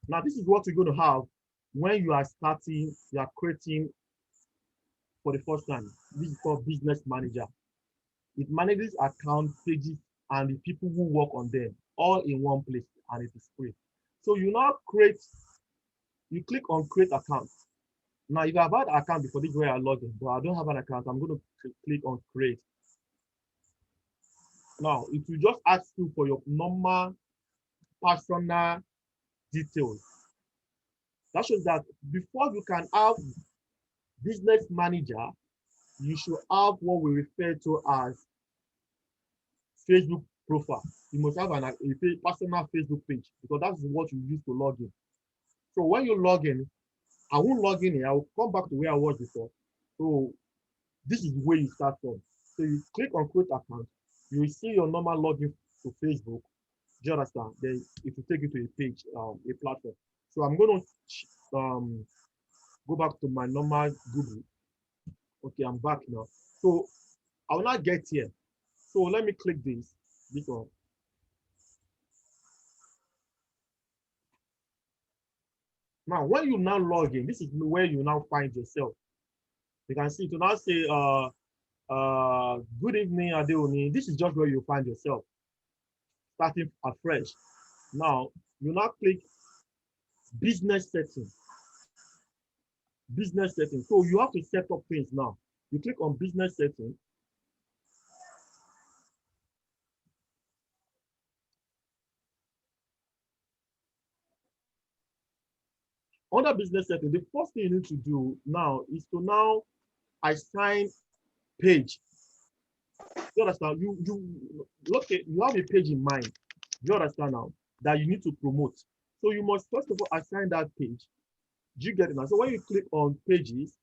S1: Now this is what you're going to have when you are starting, you are creating for the first time. This is called Business Manager. It manages account pages and the people who work on them all in one place, and it is free. So you now you click on create account. Now, if I've had an account before, this is where I log in, but I don't have an account, I'm going to click on create. Now, it will just ask you for your normal personal details. That shows that before you can have business manager, you should have what we refer to as Facebook profile. You must have a personal Facebook page because that's what you use to log in. So when you log in, I won't log in here. I will come back to where I was before. So this is where you start from. So you click on create account. You will see your normal login to Facebook. Do you understand? Then it will take you to a page, a platform. So I'm going to go back to my normal Google. Okay, I'm back now. So I will not get here. So let me click this one. Now, when you now log in, this is where you now find yourself. You can see to now say, good evening, Adeoni. This is just where you find yourself, starting afresh. Now, you now click business settings. Business settings. So you have to set up things now. You click on business settings. Under business settings, the first thing you need to do now is to now assign page. You understand? You have a page in mind. You understand now that you need to promote. So you must first of all assign that page. Do you get it now? So when you click on pages,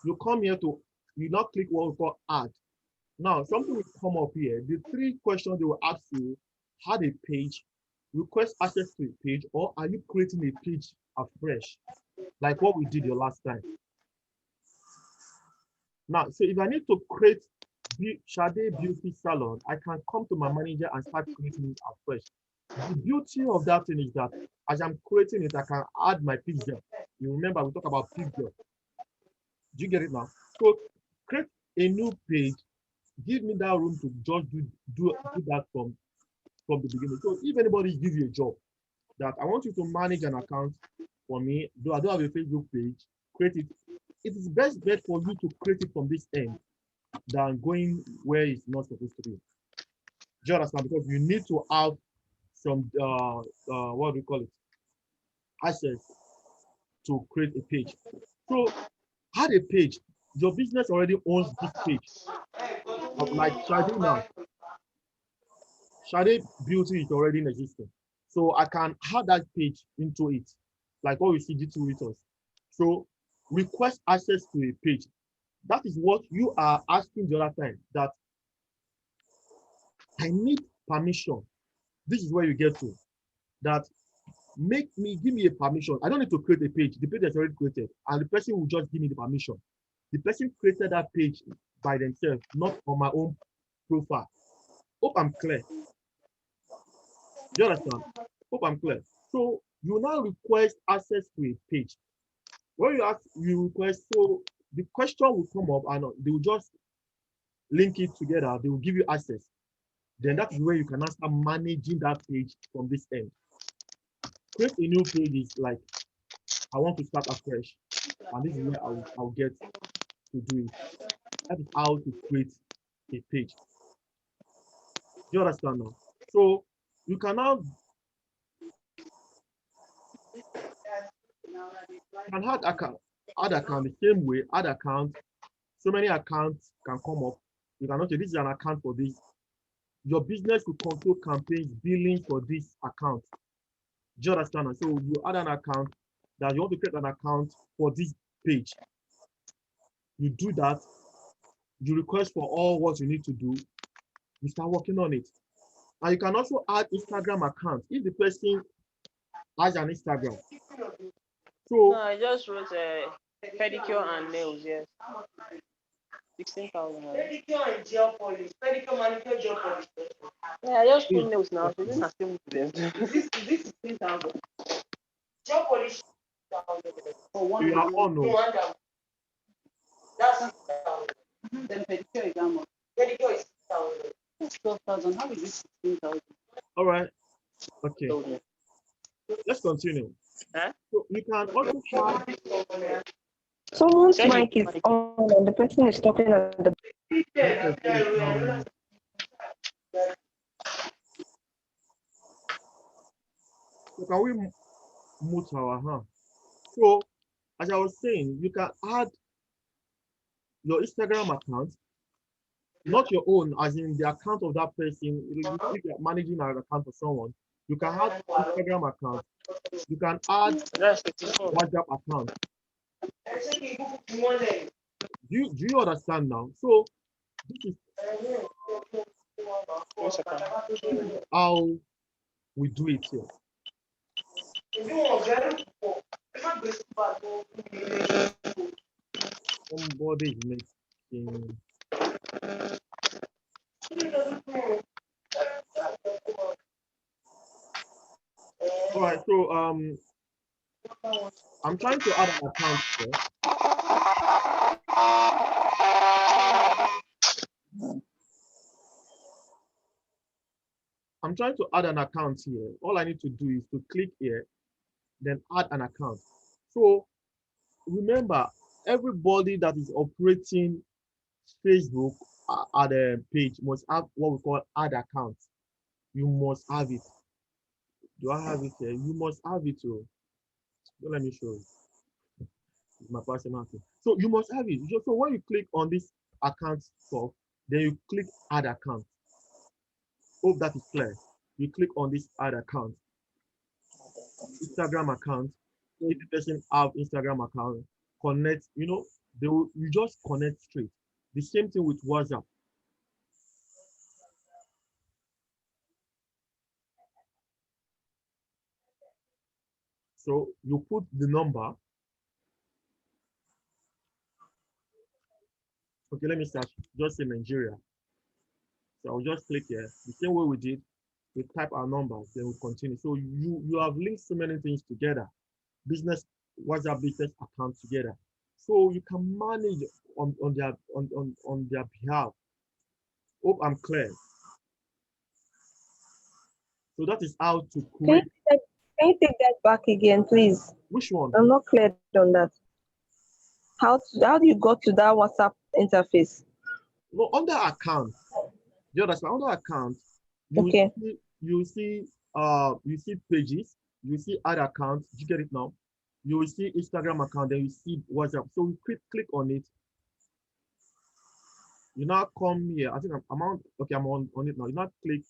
S1: you come here you now click what we call add. Now something will come up here. The 3 questions they will ask you: add a page, request access to a page, or are you creating a page afresh, like what we did the last time? Now, so if I need to create Shade Beauty Salon, I can come to my manager and start creating it afresh. The beauty of that thing is that as I'm creating it, I can add my pixel. You remember we talk about pixel. Do you get it now? So create a new page. Give me that room to just do that from the beginning. So if anybody gives you a job that I want you to manage an account for me, though I don't have a Facebook page, create it. It is best bet for you to create it from this end than going where it's not supposed to be. Do you understand? Because you need to have some what do we call it? Access to create a page. So add a page. Your business already owns this page. Like Shade now. Shade Beauty is already in existence. So I can add that page into it, like what we see G2 resource. So request access to a page. That is what you are asking the other time, that I need permission. This is where you get to, that give me a permission. I don't need to create a page. The page is already created, and the person will just give me the permission. The person created that page by themselves, not on my own profile. Hope I'm clear. Do you understand? Hope I'm clear. So you now request access to a page. When you request, so the question will come up and they will just link it together. They will give you access. Then that is where you can now start managing that page from this end. Create a new page is like, I want to start afresh, and this is where I'll get to do it. That is how to create a page. Do you understand now? So you can now add account the same way, add account. So many accounts can come up. You cannot say this is an account for this. Your business will control campaigns, billing for this account. Do you understand? So you add an account that you want to create an account for this page. You do that. You request for all what you need to do. You start working on it. And you can also add Instagram account if the person has an Instagram. So
S5: no, I just wrote pedicure and nails, yes. 16,000. Pedicure and gel polish. Pedicure, manicure, gel polish. Yeah, I just put nails now. So this is still them. This is 16,000. Gel polish.
S1: you are on.
S5: That's 6,000. Then pedicure is how much? Pedicure is 6,000. That's 12,000. How is this 16,000?
S1: All right. Okay. Let's continue.
S5: Huh?
S1: So you can also have.
S3: Someone's mic is on and the person is talking at the
S1: So can we mute our So as I was saying, you can add your Instagram account, not your own, as in the account of that person. If you're managing an account for someone, you can add Instagram account. You can add WhatsApp account. Do you understand now? So this is how we do it here. Somebody is making. All right, so I'm trying to add an account here. I'm trying to add an account here. All I need to do is to click here, then add an account. So remember, everybody that is operating Facebook at a page must have what we call add account. You must have it. Do I have it here? You must have it too. Don't let me show you. It's my personal thing. So you must have it. So when you click on this account stuff, then you click add account. Hope that is clear. You click on this add account. Instagram account. If the person have Instagram account, connect, you just connect straight. The same thing with WhatsApp. So you put the number. Okay, let me start. Just say Nigeria. So I'll just click here. The same way we did, we type our numbers, then we continue. So you have linked so many things together. Business, WhatsApp business account together. So you can manage on their behalf. Hope I'm clear. So that is how to create.
S3: Can you take that back again, please?
S1: Which one?
S3: I'm not clear on that. How do you go to that WhatsApp interface?
S1: No, under account. You understand? Under account, you see pages, you see add account. Did you get it now? You will see Instagram account, then you see WhatsApp. So you click on it. You now come here. I think I'm on. Okay, I'm on it now. You now click.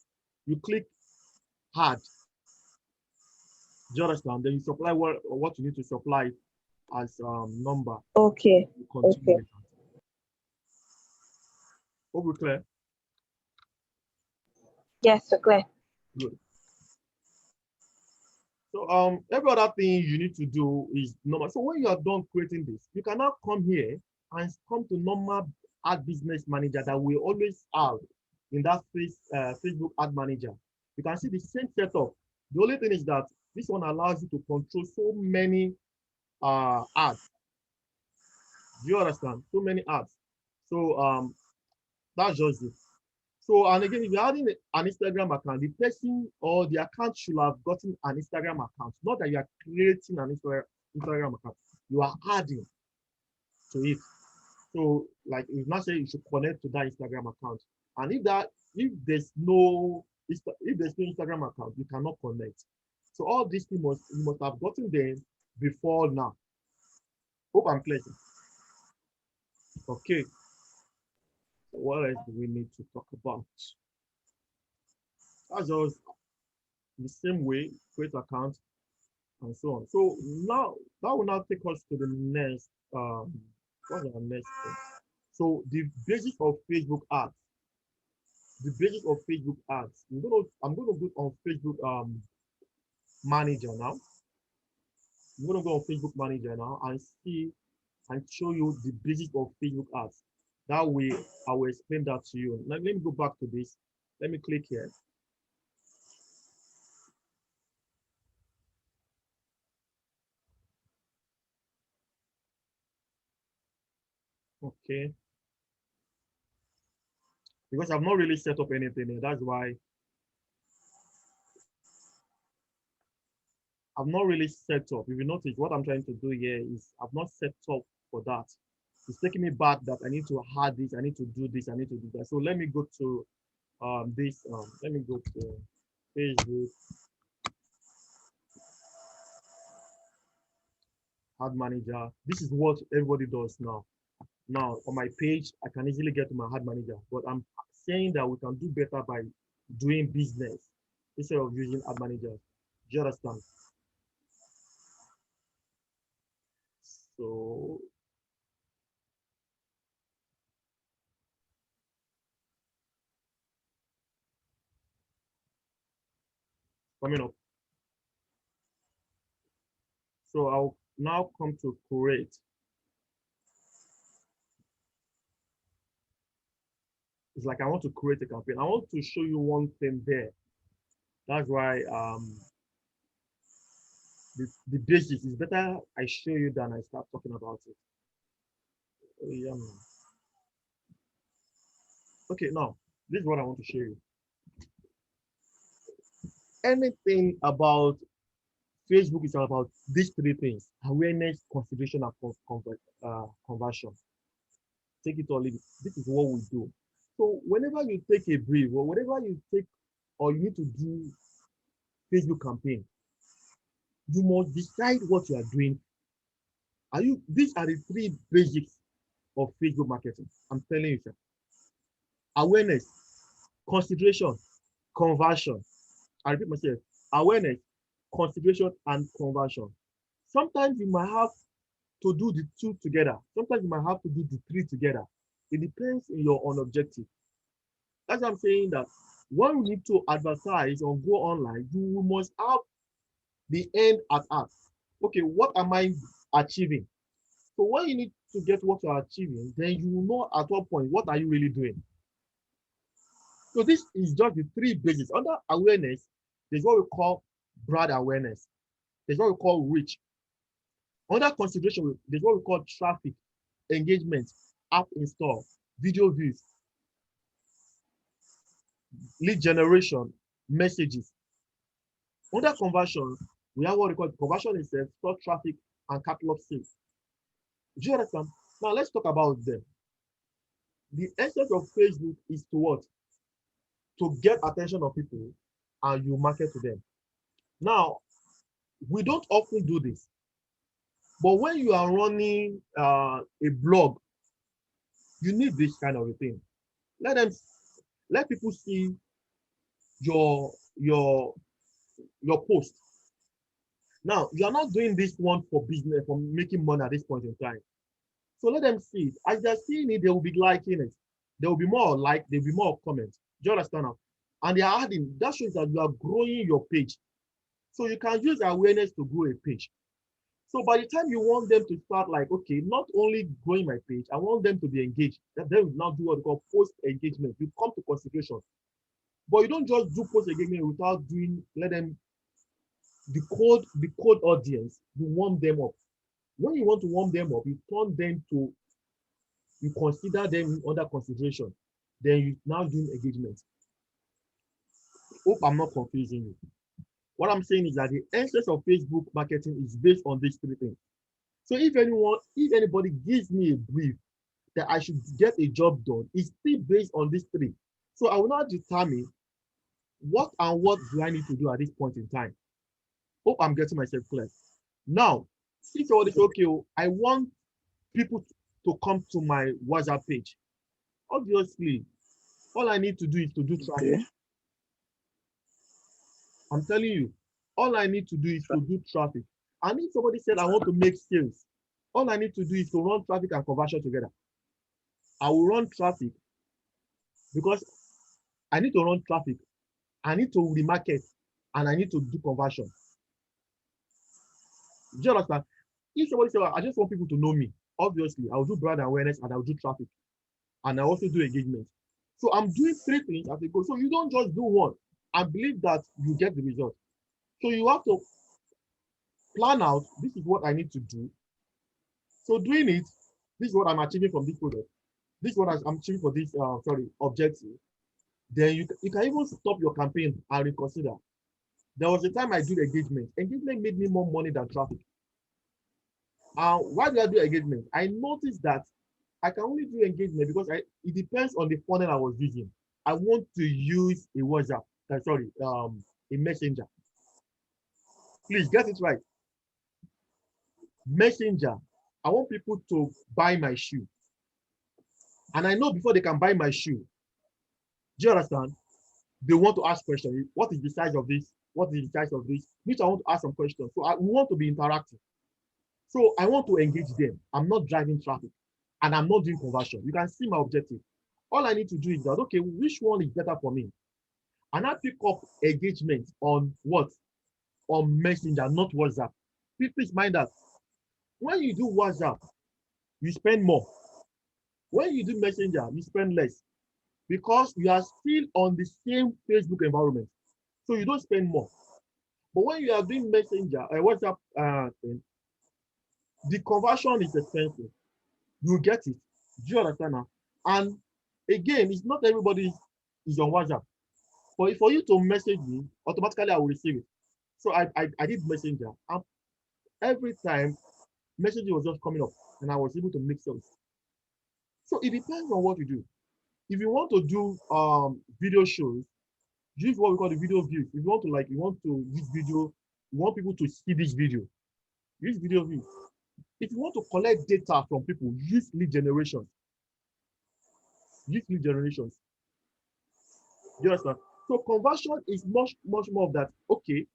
S1: You click add. Do you understand? Then you supply what you need to supply. as number.
S3: Okay.
S1: We'll continue
S3: Okay.
S1: with that. Hope we're clear.
S3: Yes, so clear.
S1: Good. So every other thing you need to do is normal. So when you are done creating this, you can now come here and come to normal ad business manager that we always have in that Facebook ad manager. You can see the same setup. The only thing is that this one allows you to control so many ads. Do you understand? So many ads. So that's just it. So, and again, if you're adding an Instagram account, the person or the account should have gotten an Instagram account. Not that you are creating an Instagram account, you are adding to it. So, like, if not say you should connect to that Instagram account. And if there's no Instagram account, you cannot connect. So all these things you must have gotten them before now. Hope I'm clear. Okay. What else do we need to talk about? That's just the same way, create account and so on. So now that will now take us to the next what's our next thing? So the basics of Facebook ads. The basics of Facebook ads. I'm gonna go on Facebook manager now. I'm gonna go on Facebook manager now and see and show you the basics of Facebook ads. That way I will explain that to you. Now, let me go back to this. Let me click here. Okay. Because I've not really set up anything here. That's why I've not really set up. If you notice, what I'm trying to do here is I've not set up for that. It's taking me back that I need to add this, I need to do this, I need to do that. So let me go to let me go to Facebook ad manager. This is what everybody does now. Now on my page, I can easily get to my ad manager, but I'm saying that we can do better by doing business instead of using ad manager. Do you understand? So coming up. So I'll now come to create. It's like I want to create a campaign. I want to show you one thing there. That's why the basics is better I show you than I start talking about it. Oh, yeah, man. Okay, now this is what I want to show you. Anything about Facebook is all about these three things: awareness, consideration, and conversion. Take it or leave it. This is what we do. So whenever you take a brief or whatever you take or you need to do Facebook campaign, you must decide what you are doing. These are the three basics of Facebook marketing. I'm telling you, sir. Awareness, consideration, conversion. I repeat myself, awareness, consideration, and conversion. Sometimes you might have to do the two together. Sometimes you might have to do the three together. It depends on your own objective. That's what I'm saying, that when we need to advertise or go online, you must have the end at heart. Okay, what am I achieving? So when you need to get what you're achieving, then you will know at what point, what are you really doing? So this is just the three basics. Under awareness, there's what we call brand awareness. There's what we call reach. Under consideration, there's what we call traffic, engagement, app install, video views, lead generation, messages. Under conversion, we have what we call conversion itself, store traffic, and catalog sales. Do you understand? Now let's talk about them. The essence of Facebook is to what? To get attention of people and you market to them. Now, we don't often do this, but when you are running a blog, you need this kind of a thing. Let people see your post. Now, you are not doing this one for business, for making money at this point in time. So let them see it. As they're seeing it, they will be liking it. There will be more like, there will be more comments. Do you understand now? And they are adding, that shows that you are growing your page. So you can use awareness to grow a page. So by the time you want them to start like, okay, not only growing my page, I want them to be engaged. That they will now do what we call post engagement. You come to consideration. But you don't just do post engagement without doing, let them, the code audience, you warm them up. When you want to warm them up, you turn them to, you consider them under consideration. Then you now do engagement. Hope I'm not confusing you. What I'm saying is that the essence of Facebook marketing is based on these three things. So if anybody gives me a brief that I should get a job done, it's still based on these three. So I will not determine what do I need to do at this point in time. Hope I'm getting myself clear. Now, if somebody says, okay, I want people to come to my WhatsApp page, obviously, all I need to do is to do traffic.
S4: Okay.
S1: I'm telling you, all I need to do is to do traffic. And if somebody said, I want to make sales, all I need to do is to run traffic and conversion together. I will run traffic because I need to run traffic. I need to remarket and I need to do conversion. Do you understand? If somebody says, I just want people to know me, obviously, I'll do brand awareness and I'll do traffic. And I also do engagement. So I'm doing three things as a goal. So you don't just do one and believe that you get the result. So you have to plan out, this is what I need to do. So doing it, this is what I'm achieving from this product. This is what I'm achieving for this objective. Then you can even stop your campaign and reconsider. There was a time I did engagement. Engagement made me more money than traffic. Why do I do engagement? I noticed that I can only do engagement because it depends on the funnel I was using. I want to use a WhatsApp, a messenger. Please get it right. Messenger. I want people to buy my shoe. And I know before they can buy my shoe, do you understand? They want to ask questions. What is the size of this? What is the size of this? Which I want to ask some questions. So we want to be interactive. So I want to engage them. I'm not driving traffic and I'm not doing conversion. You can see my objective. All I need to do is that, okay, which one is better for me? And I pick up engagement on what? On Messenger, not WhatsApp. Please mind that when you do WhatsApp, you spend more. When you do Messenger, you spend less because you are still on the same Facebook environment. So you don't spend more. But when you are doing Messenger, WhatsApp thing, the conversion is expensive. You get it. Do you understand now? And again, it's not everybody is on WhatsApp. But for you to message me, automatically I will receive it. So I did Messenger. And every time, messaging was just coming up and I was able to make sense. So it depends on what you do. If you want to do video shows, use what we call the video views. If you want to use video, you want people to see this video, use video views. If you want to collect data from people, use lead generation. Use lead generations. You understand? So conversion is much more of that. Okay,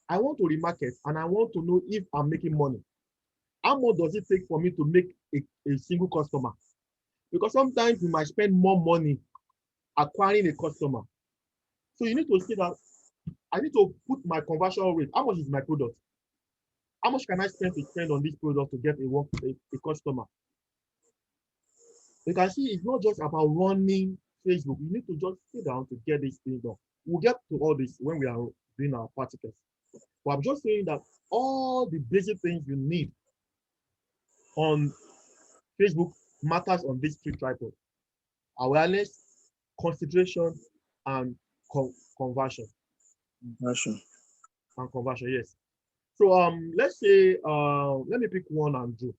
S1: I want to remarket and I want to know if I'm making money. How much does it take for me to make a single customer? Because sometimes you might spend more money acquiring a customer. So you need to see that I need to put my conversion rate. How much is my product? How much can I spend on this product to get a customer? You can see it's not just about running Facebook. You need to just sit down to get this thing done. We'll get to all this when we are doing our particles. But I'm just saying that all the basic things you need on Facebook matters on these three tripods: awareness, consideration, and conversion. Conversion, yes. So let's say let me pick one and do.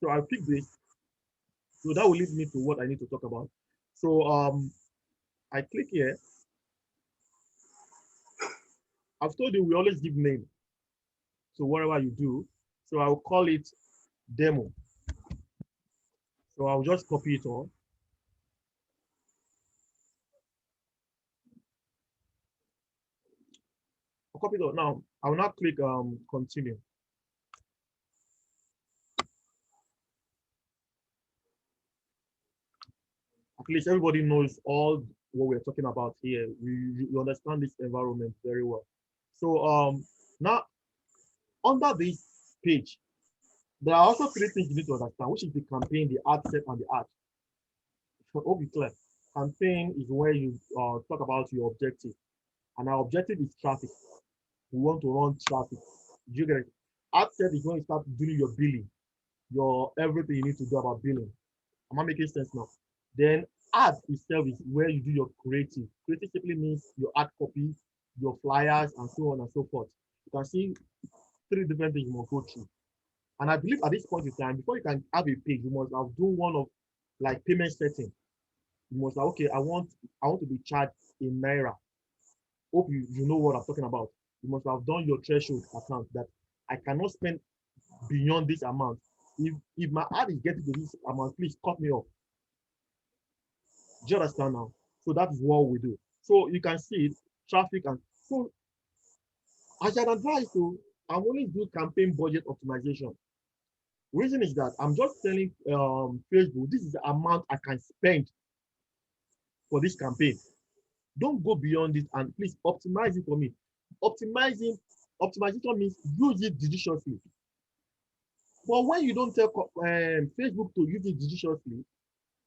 S1: So I'll pick this. So that will lead me to what I need to talk about. So I click here. I've told you we always give name. So whatever you do, so I'll call it demo. So I'll just copy it all. copy it. Now I will now click continue. At least everybody knows all what we're talking about here. You understand this environment very well. So now under this page, there are also three things you need to understand, which is the campaign, the ad set, and the ad. So hope it's clear. Campaign is where you talk about your objective, and our objective is traffic. We want to run traffic. Do you get it? Ad set is when you start doing your billing, your everything you need to do about billing. Am I making sense now? Then ad itself is where you do your creative. Creative simply means your ad copy, your flyers, and so on and so forth. You can see three different things you must go through. And I believe at this point in time, before you can have a page, you must have done one of like payment setting. You must have, okay, I want to be charged in Naira. Hope you know what I'm talking about. You must have done your threshold account that I cannot spend beyond this amount. If my ad is getting to this amount, please cut me off. Do you understand now? So that is what we do. So you can see it, traffic, and so as an advice to, I'm only do campaign budget optimization. Reason is that I'm just telling Facebook, this is the amount I can spend for this campaign. Don't go beyond it, and please optimize it for me. Optimization means use it judiciously. But when you don't tell Facebook to use it judiciously,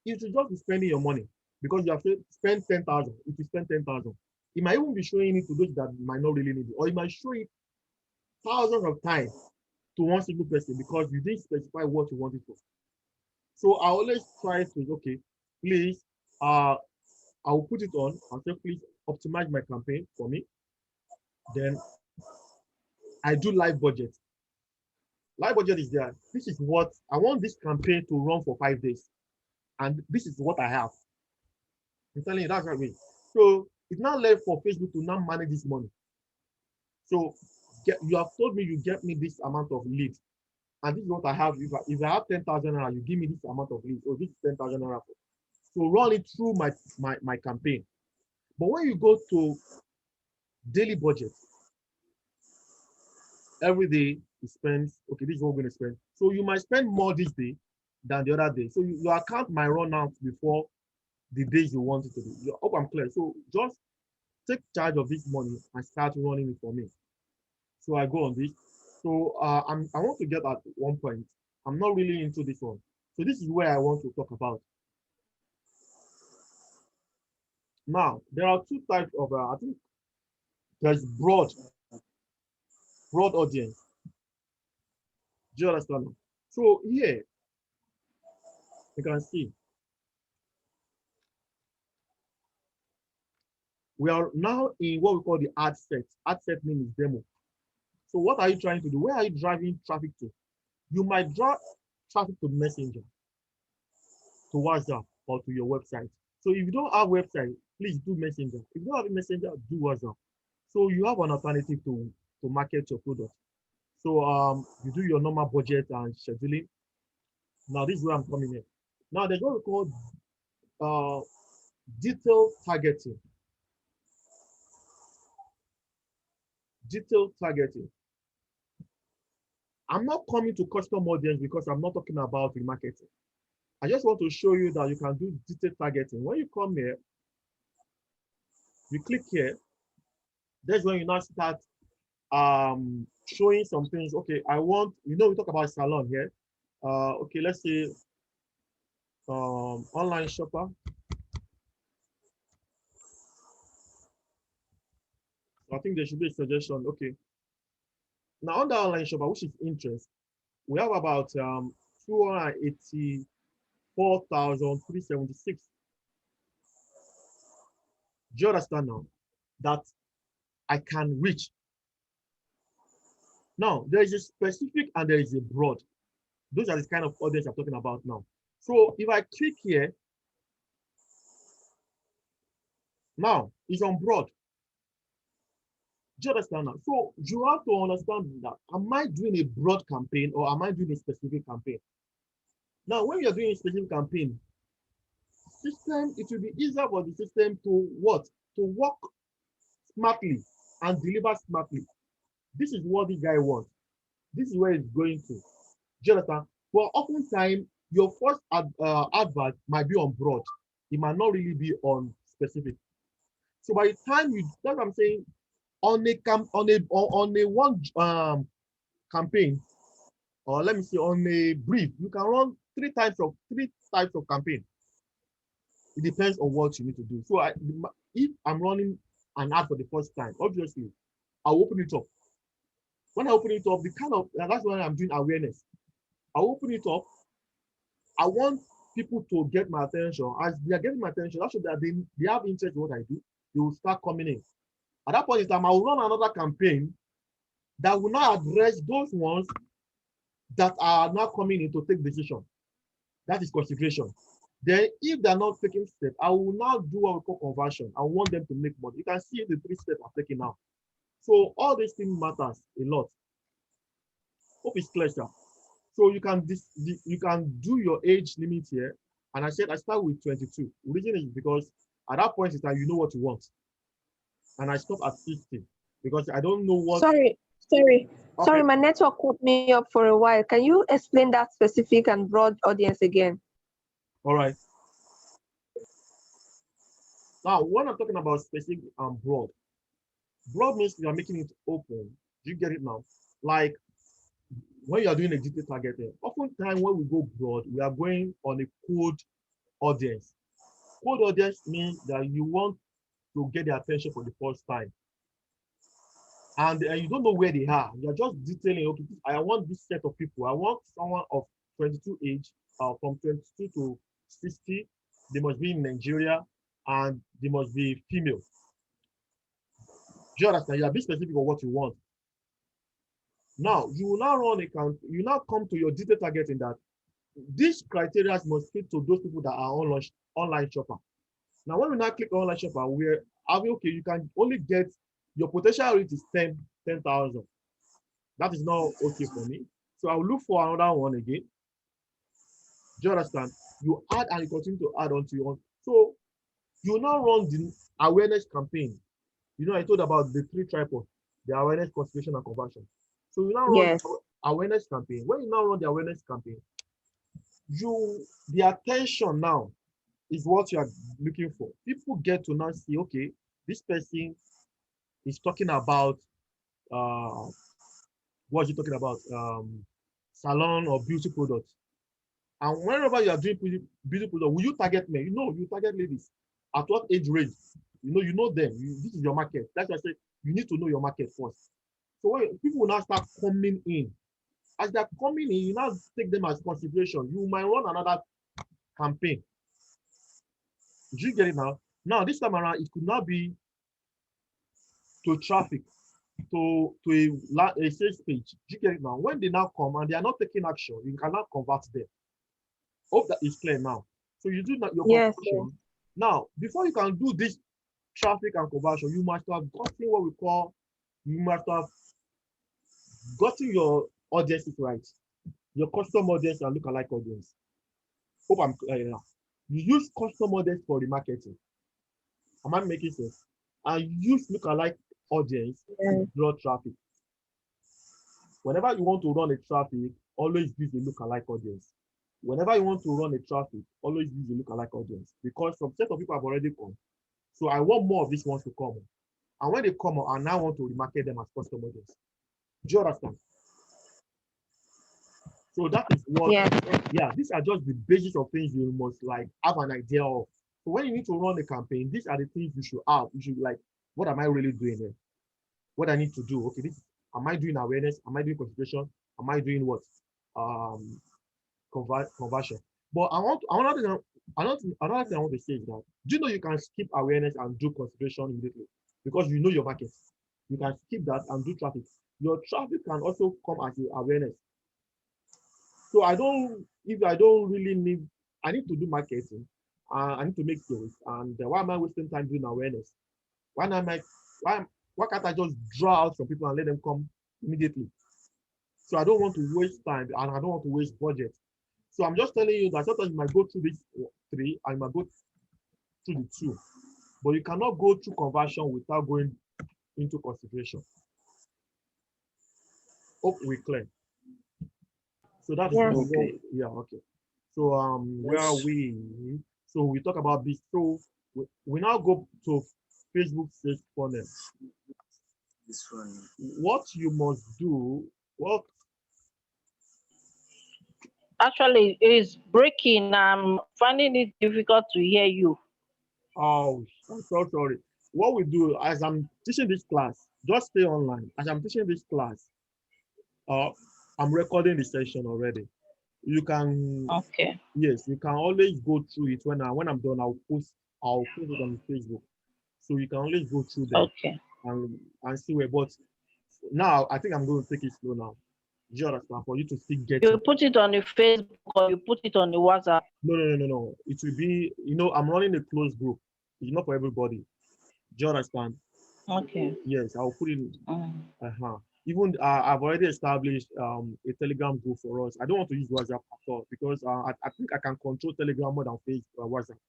S1: you should just be spending your money because you have spent 10,000. If you spend 10,000, it might even be showing it to those that might not really need it, or it might show it thousands of times to one single person because you didn't specify what you wanted for. So I always try to, okay, please, I will put it on and say, please optimize my campaign for me. Then I do live budget. Live budget is there. This is what I want this campaign to run for 5 days. And this is what I have. I'm telling you, that's right way. So it's now left for Facebook to now manage this money. So you have told me you get me this amount of leads. And this is what I have. If I have 10,000 naira, you give me this amount of leads. Or this is 10,000 naira. So run it through my campaign. But when you go to daily budget, every day you spend, okay, this is what we're going to spend. So you might spend more this day than the other day. So your account might run out before the days you want it to be. I hope I'm clear. So just take charge of this money and start running it for me. So I go on this. So I want to get at one point. I'm not really into this one. So this is where I want to talk about. Now, there are two types of, I think there's broad audience. Do you understand? So here, you can see, we are now in what we call the ad set. Ad set means demo. So what are you trying to do? Where are you driving traffic to? You might drive traffic to Messenger, to WhatsApp, or to your website. So if you don't have website, please do Messenger. If you don't have a Messenger, do WhatsApp. So you have an alternative to market your product. So you do your normal budget and scheduling. Now this is where I'm coming in. Now there's what we call detailed targeting. Detailed targeting. I'm not coming to custom audience because I'm not talking about remarketing. I just want to show you that you can do detailed targeting. When you come here, you click here. That's when you now start showing some things. Okay, I want, we talk about salon here. Okay, let's say online shopper. I think there should be a suggestion. Okay. Now on the online shopper, which is interest, we have about 284,376. Do you understand now that I can reach? Now there is a specific and there is a broad. Those are the kind of audience I'm talking about now. So if I click here, now it's on broad. Do you understand now? So you have to understand that, am I doing a broad campaign or am I doing a specific campaign? Now, when you're doing a specific campaign, it will be easier for the system to what? To work smartly and deliver smartly. This is what the guy wants. This is where it's going to. Do you understand? But oftentimes, your first advert might be on broad. It might not really be on specific. So by the time you, that's what I'm saying, on a one campaign, or let me say on a brief, you can run three types of campaign. It depends on what you need to do. So if I'm running an ad for the first time, obviously, I'll open it up. When I open it up, that's when I'm doing awareness. I'll open it up. I want people to get my attention. As they are getting my attention, that shows that they have interest in what I do. They will start coming in. At that point in time, I will run another campaign that will now address those ones that are now coming in to take decision. That is consideration. Then, if they're not taking steps, I will now do what we call conversion. I want them to make money. You can see the 3 steps I'm taking now. So all these things matters a lot. Hope it's clear, sir. So you can do your age limit here. And I said I start with 22. The reason is because at that point in time, you know what you want. And I stop at 60 because I don't know what.
S3: Sorry.
S1: Okay.
S3: Sorry, my network cut me up for a while. Can you explain that specific and broad audience again?
S1: All right. Now, when I'm talking about specific and broad means you are making it open. Do you get it now? Like when you are doing a digital targeting, oftentimes when we go broad, we are going on a cold audience. Cold audience means that you want to get their attention for the first time. And you don't know where they are. You're just detailing, okay, I want this set of people. I want someone of 22 age, from 22 to 60. They must be in Nigeria and they must be female. Do you understand? You are being specific on what you want. Now, you will now run account, you now come to your detailed targeting that these criteria must fit to those people that are online shopper. Now, when we now click online shopper, we're okay, you can only get your potential rate is 10,000. That is not okay for me. So I'll look for another one again. Do you understand? You add and you continue to add on to your own. So you now run the awareness campaign. You know, I told about the 3 tripods, the awareness, consideration, and conversion. So you now run awareness campaign. When you now run the awareness campaign, the attention now is what you are looking for. People get to now see, okay, this person is talking about what is he talking about? Salon or beauty products. And whenever you are doing beauty products, will you target men? You know, you target ladies. At what age range? You know them. This is your market. That's why I say you need to know your market first. So when people will now start coming in, as they're coming in, you now take them as consideration. You might run another campaign. Did you get it now? Now, this time around, it could not be to traffic, to a sales page. Did you get it now? When they now come and they are not taking action, you cannot convert them. Hope that is clear now. So you do not your conversion. Now, before you can do this traffic and conversion, you must have gotten what we call, you must have gotten your audiences right. Your custom audience and lookalike audience. Hope I'm clear now. You use custom audience for the marketing. Am I making sense? And use lookalike audience to draw traffic. Whenever you want to run a traffic, always use a lookalike audience. Whenever you want to run a traffic, always use a lookalike audience because some set of people have already come. So I want more of these ones to come. And when they come, I now want to remarket them as custom audience. Do you understand? So that is what, these are just the basis of things you must like have an idea of. So when you need to run a campaign, these are the things you should have. You should be like, what am I really doing here? What I need to do? Okay, am I doing awareness? Am I doing consideration? Am I doing what? Conversion. But another thing I want to say is that, do you know you can skip awareness and do consideration immediately? Because you know your market. You can skip that and do traffic. Your traffic can also come as awareness. So I need to do marketing. I need to make sales. And why am I wasting time doing awareness? Why can't I just draw out some people and let them come immediately? So I don't want to waste time and I don't want to waste budget. So I'm just telling you that sometimes you might go through these 3 and you might go through the 2. But you cannot go through conversion without going into consideration. Hope we clear. So that is
S3: Yeah.
S4: Okay.
S1: yeah, okay. So where are
S4: Yes.
S1: we? So we talk about this. So we now go to Facebook search funnel.
S4: This one.
S1: What you must do, what
S2: Actually, it is breaking. I'm finding it difficult to hear you.
S1: oh I'm so sorry. What we do as I'm teaching this class, just stay online. As I'm teaching this class, uh I'm recording the session already. You can
S2: Okay.
S1: yes, you can always go through it when I'm done, I'll post it on Facebook. So you can always go through there
S2: Okay.
S1: and see where. But now I think I'm going to take it slow now. Do you understand? For you to still get
S2: You
S1: it.
S2: put it on the Facebook or you put it on the WhatsApp.
S1: No. It will be, I'm running a closed group. It's not for everybody. Do you understand?
S2: Okay.
S1: Yes, I'll put it.
S2: Mm.
S1: Uh-huh. Even I've already established a Telegram group for us. I don't want to use WhatsApp at all because I think I can control Telegram more than Facebook WhatsApp.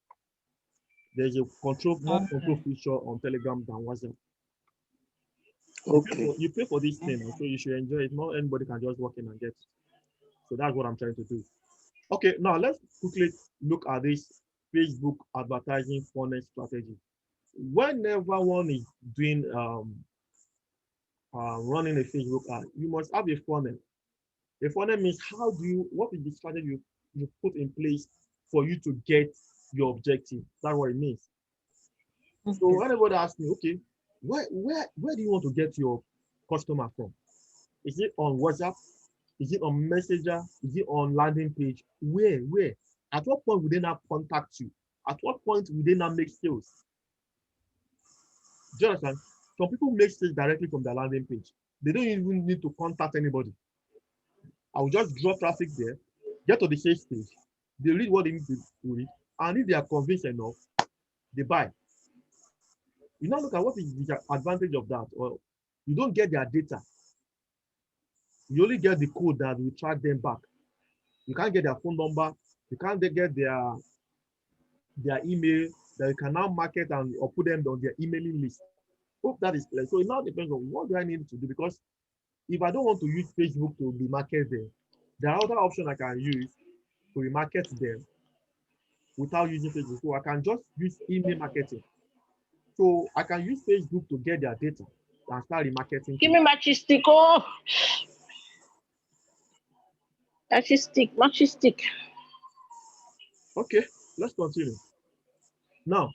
S1: There's a more control
S2: Okay.
S1: feature on Telegram than WhatsApp.
S4: Okay.
S1: You pay for this thing, so you should enjoy it. Not anybody can just walk in and get it. So that's what I'm trying to do. Okay, now let's quickly look at this Facebook advertising funnel strategy. Whenever one is doing running a Facebook ad, you must have a funnel. A funnel means what is the strategy you put in place for you to get your objective? That's what it means. So
S2: Okay.
S1: anybody asks me, okay, where do you want to get your customer from? Is it on WhatsApp? Is it on Messenger? Is it on landing page? Where? At what point will they not contact you? At what point will they not make sales? Do you understand? Some people make sales directly from their landing page. They don't even need to contact anybody. I will just drop traffic there, get to the sales page. They read what they need to read, and if they are convinced enough, they buy. You now look at what is the advantage of that. Or you don't get their data. You only get the code that will track them back. You can't get their phone number. You can't get their email that you can now market and or put them on their emailing list. Hope that is clear. So it now depends on what do I need to do, because if I don't want to use Facebook to be market them, there are other options I can use to remarket them without using Facebook. So I can just use email marketing. So I can use Facebook to get their data and start remarketing.
S2: Give me matchy stick. Oh, matchy stick.
S1: Okay, let's continue. Now,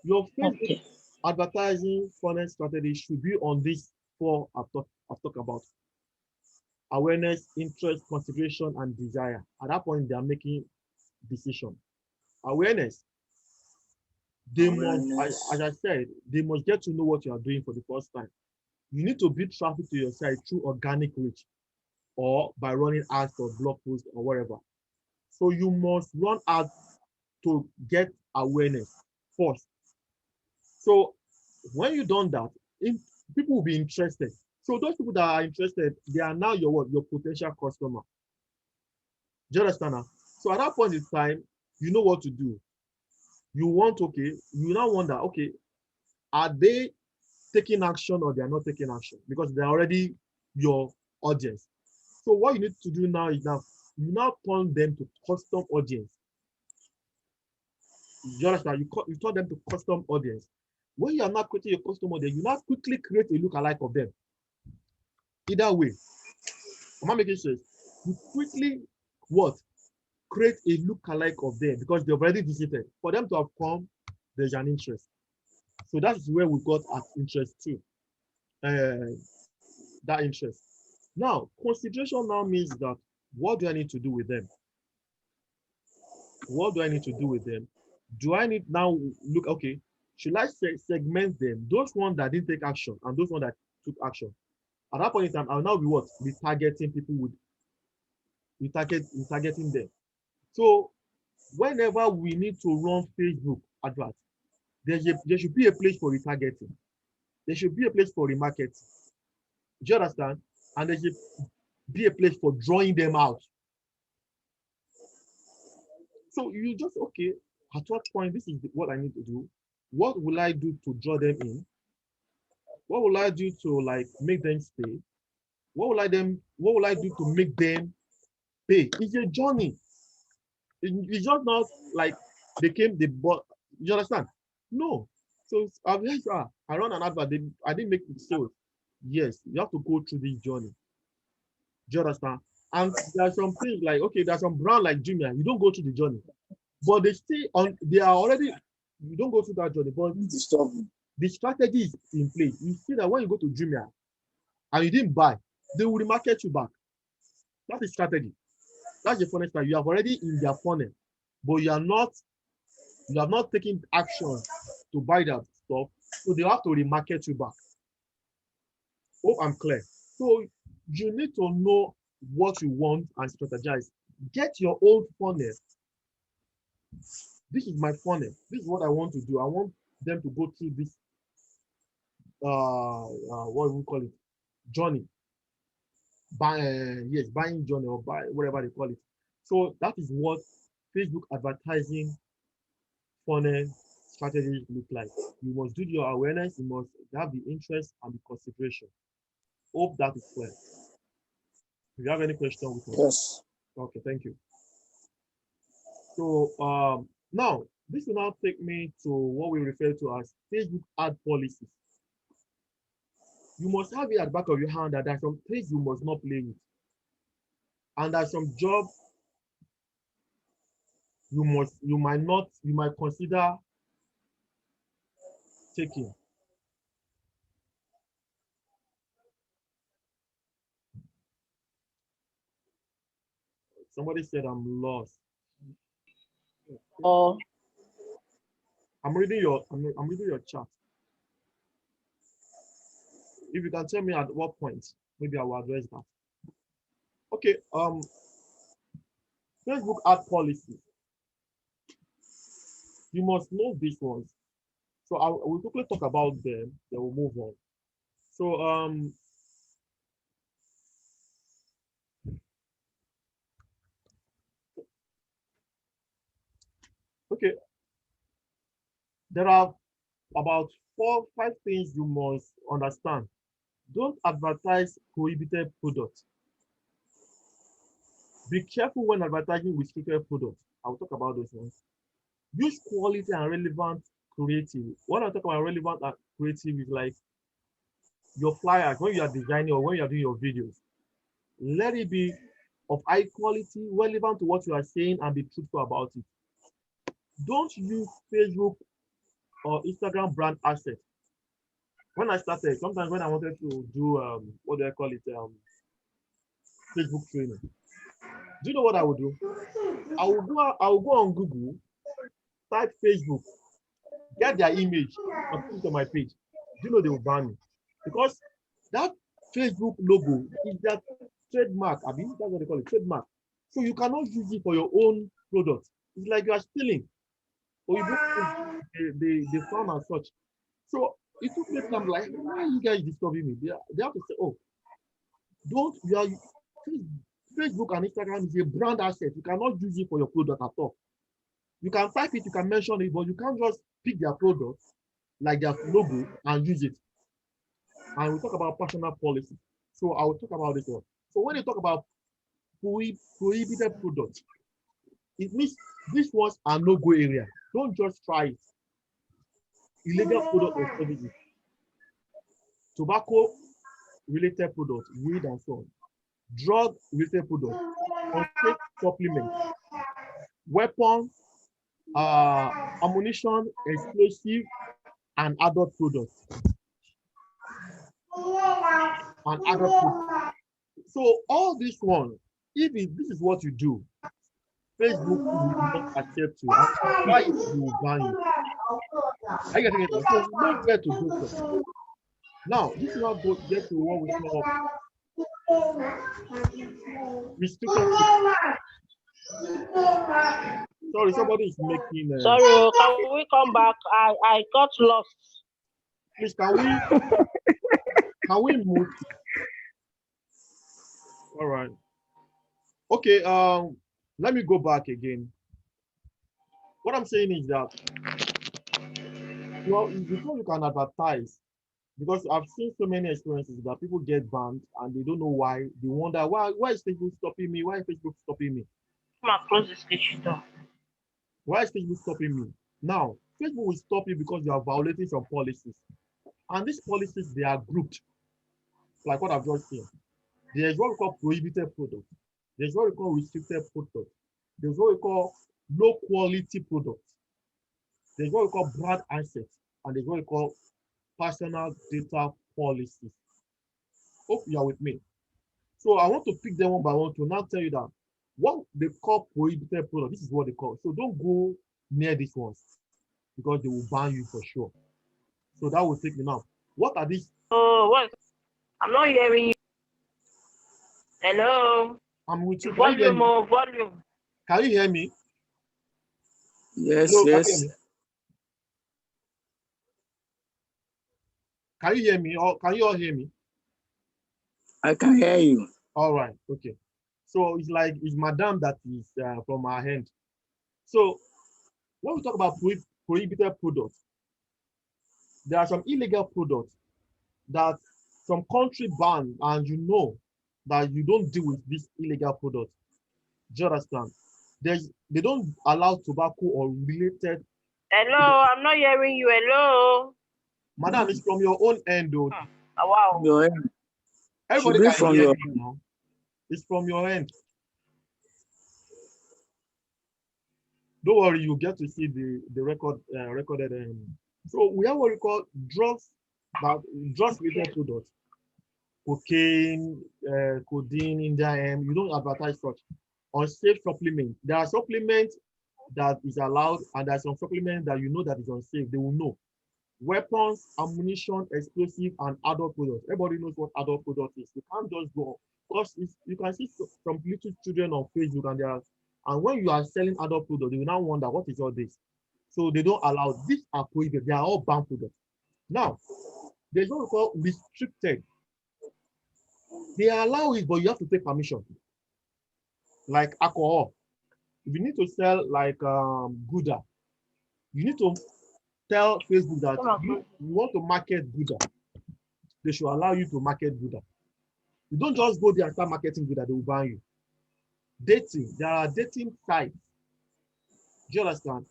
S1: your Facebook
S2: Okay.
S1: advertising funnel strategy should be on these four I've talked about: awareness, interest, consideration, and desire. At that point, they are making decision. Awareness, they must,
S4: Awareness.
S1: as I said, they must get to know what you are doing for the first time. You need to build traffic to your site through organic reach or by running ads or blog posts or whatever. So you must run ads to get awareness first. So when you've done that, people will be interested. So those people that are interested, they are now your what? Your potential customer. Do you understand now? So at that point in time, you know what to do. You now wonder, okay, are they taking action or they are not taking action? Because they're already your audience. So what you need to do now is you now turn them to custom audience. You understand? You turn them to custom audience. When you are not creating your custom audience, you now quickly create a lookalike of them. Either way, am I making sense? You quickly what? Create a lookalike of them because they've already visited. For them to have come, there's an interest. So that's where we got at interest too. That interest. Now, consideration now means that what do I need to do with them? What do I need to do with them? Do I need now look, okay, should I segment them? Those ones that didn't take action and those ones that took action. At that point in time, I'll now be what? Be targeting people targeting them. So whenever we need to run Facebook adverts, there should be a place for retargeting. There should be a place for remarketing. Do you understand? And there should be a place for drawing them out. So you just, okay, at what point, this is what I need to do. What will I do to draw them in? What will I do to like make them stay? What will I do to make them pay? It's a journey. It's just not like they came, they bought. You understand? No. So I've heard, I run an advert, I didn't make it sales. Yes, you have to go through this journey. Do you understand? And there's some things like, okay, there's some brand like Jumia, you don't go through the journey, but they stay on, they are already, you don't go through that journey, but the strategy is in place. You see that when you go to Jumia and you didn't buy, they will remarket you back. That's the strategy. That's the funnel style. You have already in their funnel, but you have not taken action to buy that stuff, so they have to remarket you back. Hope I'm clear. So you need to know what you want and strategize. Get your own funnel. This is my funnel. This is what I want to do. I want them to go through this what we call it, journey. Buying journey, or buy whatever they call it. So that is what Facebook advertising funnel strategy look like. You must do your awareness, you must have the interest and the consideration. Hope that is clear. If you have any question with me?
S6: Yes.
S1: Okay, thank you. So now this will now take me to what we refer to as Facebook ad policies. You must have it at the back of your hand that there's some things you must not play with. And there's some jobs you might consider taking. Somebody said I'm lost.
S2: Oh,
S1: I'm reading your chat. If you can tell me at what point, maybe I will address that. Okay, Facebook ad policy. You must know these ones. So I will quickly talk about them, then we'll move on. So okay, there are about 4-5 things you must understand. Don't advertise prohibited products. Be careful when advertising restricted products. I'll talk about those ones. Use quality and relevant creative. When I talk about relevant and creative, is like your flyers, when you are designing or when you are doing your videos. Let it be of high quality, relevant to what you are saying, and be truthful about it. Don't use Facebook or Instagram brand assets. When I started, sometimes when I wanted to do what do I call it, Facebook training, do you know what I would do? I will go on Google, type Facebook, get their image, and put it on my page. Do you know they will ban me? Because that Facebook logo is their trademark. I mean, that's what they call it, trademark. So you cannot use it for your own product. It's like you are stealing. Or you they frown and such. So it took me time, like, why are you guys disturbing me? They have to say, oh, Facebook and Instagram is a brand asset. You cannot use it for your product at all. You can type it, you can mention it, but you can't just pick their product, like their logo, and use it. And we'll talk about personal policy. So I will talk about this one. So when you talk about prohibited products, it means these ones are no-go area. Don't just try it. Illegal product or services, tobacco-related products, weed and so on, drug-related products, unsafe supplements, weapons, ammunition, explosive, and adult products. So all these ones, if this is what you do, Facebook will not accept you. Why it will ban you? Are you getting it? So know where to go from. Now, this is not get to what we call restricted. Sorry, somebody is making.
S2: sorry, can we come back? I got lost.
S1: Please, can we move? All right. Okay. Let me go back again. What I'm saying is that, well, before you can advertise, Because I've seen so many experiences that people get banned and they don't know why. They wonder why is Facebook stopping me? Why is Facebook stopping me?
S3: Come across the station door.
S1: Why is Facebook stopping me? Now, Facebook will stop you because you are violating some policies. And these policies, they are grouped, like what I've just said. There's what we call prohibited product. There's what we call restricted product. There's what we call low quality product. There's what we call brand assets. And there's what we call personal data policies. Hope you are with me. So I want to pick them one by one to now tell you that what they call prohibited product, this is what they call. So don't go near these ones because they will ban you for sure. So that will take me now. What are these?
S3: Oh, what? I'm not hearing you. Hello?
S1: I'm with you.
S3: Volume or volume?
S1: Can you hear me?
S4: Yes,
S1: Hello,
S4: yes.
S1: Can you hear me? Or can you all hear me?
S4: I can hear you.
S1: All right, okay. So it's like it's Madame that is from our hand. So when we talk about prohibited products, there are some illegal products that some country ban, and you know that you don't deal with these illegal products. Do you understand? They don't allow tobacco or related.
S3: Hello, I'm not hearing you. Hello.
S1: Madam, it's from your own end, though.
S3: Wow.
S4: Your end.
S1: Everybody
S4: Should be
S1: can
S4: from
S1: hear
S4: your
S1: you now. It's from your end. Don't worry, you get to see the recorded. So we have what we call drugs related products, cocaine, codeine, India. You don't advertise such. Unsafe supplement. There are supplements that is allowed, and there are some supplements that you know that is unsafe. They will know. Weapons, ammunition, explosive, and adult products. Everybody knows what adult product is. You can't just go because you can see some little children on Facebook and when you are selling adult products, they will now wonder what is all this. So they don't allow. These are prohibited. They are all banned products. Now, there's what we call restricted. They allow it, but you have to take permission. Like alcohol. If you need to sell like Gouda, you need to tell Facebook that you want to market Gouda. They should allow you to market Gouda. You don't just go there and start marketing Gouda, they will ban you. Dating, there are dating sites. Do you understand?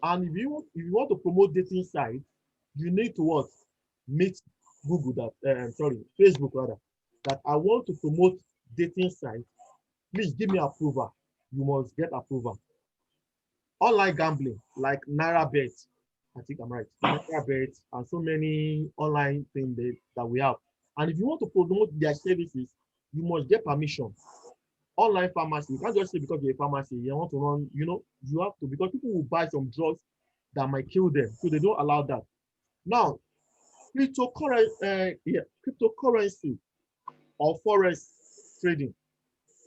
S1: And if you want to promote dating sites, you need to what? Meet Google that, Facebook rather, that I want to promote dating sites. Please give me approval. You must get approval. Online gambling, like NairaBet, I think I'm right. NairaBet and so many online things that we have. And if you want to promote their services, you must get permission. Online pharmacy, you can't just say because you're a pharmacy, you want to run, you have to, because people will buy some drugs that might kill them. So they don't allow that. Now, cryptocurrency or forex trading.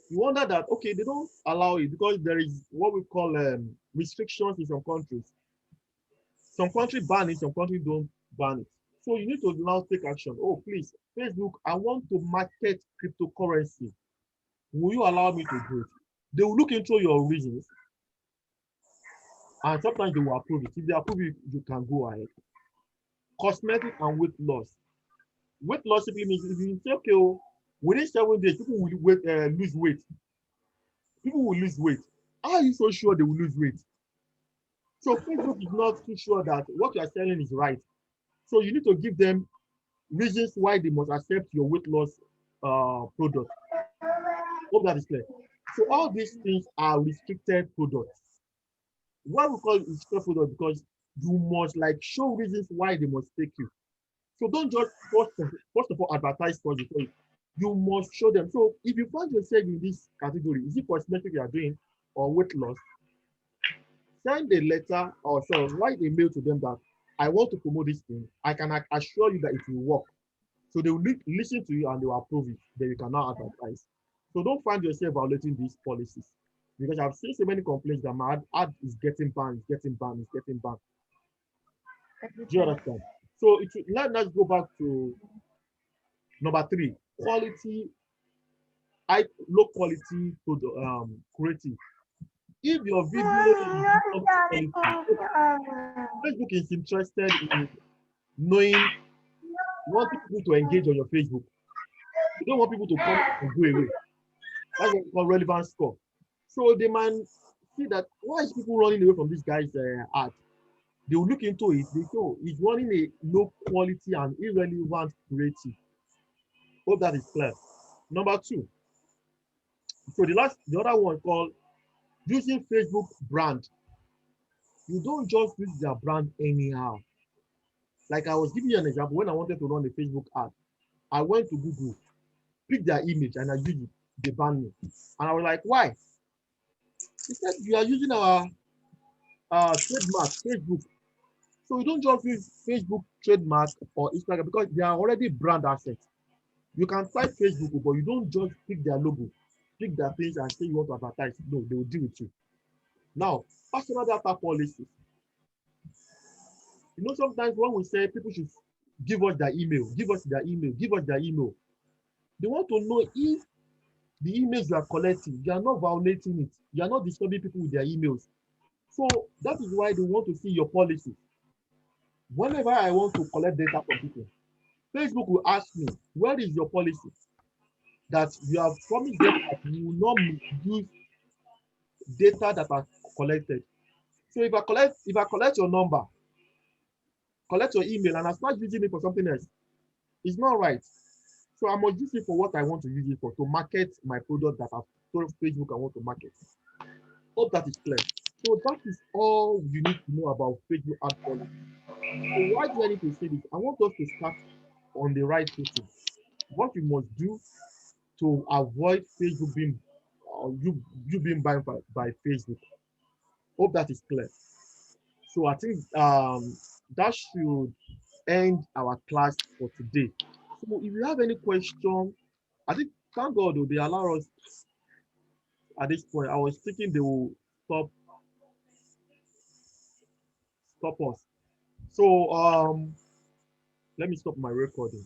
S1: You wonder that, okay, they don't allow it because there is what we call restrictions in some countries. Some countries ban it, some countries don't ban it. So you need to now take action. Oh, please, Facebook, I want to market cryptocurrency. Will you allow me to do it? They will look into your reasons and sometimes they will approve it. If they approve it, you can go ahead. Cosmetic and weight loss. Weight loss simply means if you say, okay, within 7 days, people will lose weight. People will lose weight. How are you so sure they will lose weight? So Facebook is not too sure that what you are selling is right. So you need to give them reasons why they must accept your weight loss product. Hope that is clear. So all these things are restricted products. Why we call it restricted product? Because you must like show reasons why they must take you. So don't just first of all advertise for you. You must show them. So if you find yourself in this category, is it cosmetic you are doing or weight loss? Send a letter or write a mail to them that I want to promote this thing. I can assure you that it will work. So they will listen to you and they will approve it. Then you can now advertise. So don't find yourself violating these policies. Because I've seen so many complaints that my ad is getting banned, it's getting banned, it's getting banned. Do you understand? So let's go back to number 3, low quality creative. If your video is Facebook is interested in knowing You want people to engage on your Facebook. You don't want people to come and go away. That's what we call relevant score. So they might see that why is people running away from this guy's ad? They will look into it. They say, oh, he's running a low quality and irrelevant creative. Hope that is clear. Number two. So the other one called using Facebook brand. You don't just use their brand anyhow. Like I was giving you an example when I wanted to run a Facebook ad. I went to Google, picked their image, and I used it. They banned me. And I was like, why? He said, you are using our trademark, Facebook. So you don't just use Facebook trademark or Instagram because they are already brand assets. You can type Facebook, but you don't just pick their logo, pick their things and say you want to advertise. No, they will deal with you. Now, personal data policies. You know, sometimes when we say people should give us their email, give us their email, give us their email, they want to know if the emails you are collecting, you are not violating it. You are not disturbing people with their emails. So that is why they want to see your policy. Whenever I want to collect data from people, Facebook will ask me, where is your policy? That you have promised them that you will not misuse data that are collected. So if I collect your number, collect your email, and I start using it for something else, it's not right. So I must use it for what I want to use it for, to market my product that I've told Facebook I want to market. Hope that is clear. So that is all you need to know about Facebook ad policy. So why do I need to say this? I want us to start on the right footing. What you must do to avoid Facebook being you being banned by Facebook. Hope that is clear. So I think that should end our class for today. So if you have any question, I think thank God though, they allow us at this point. I was thinking they will stop us. So let me stop my recording.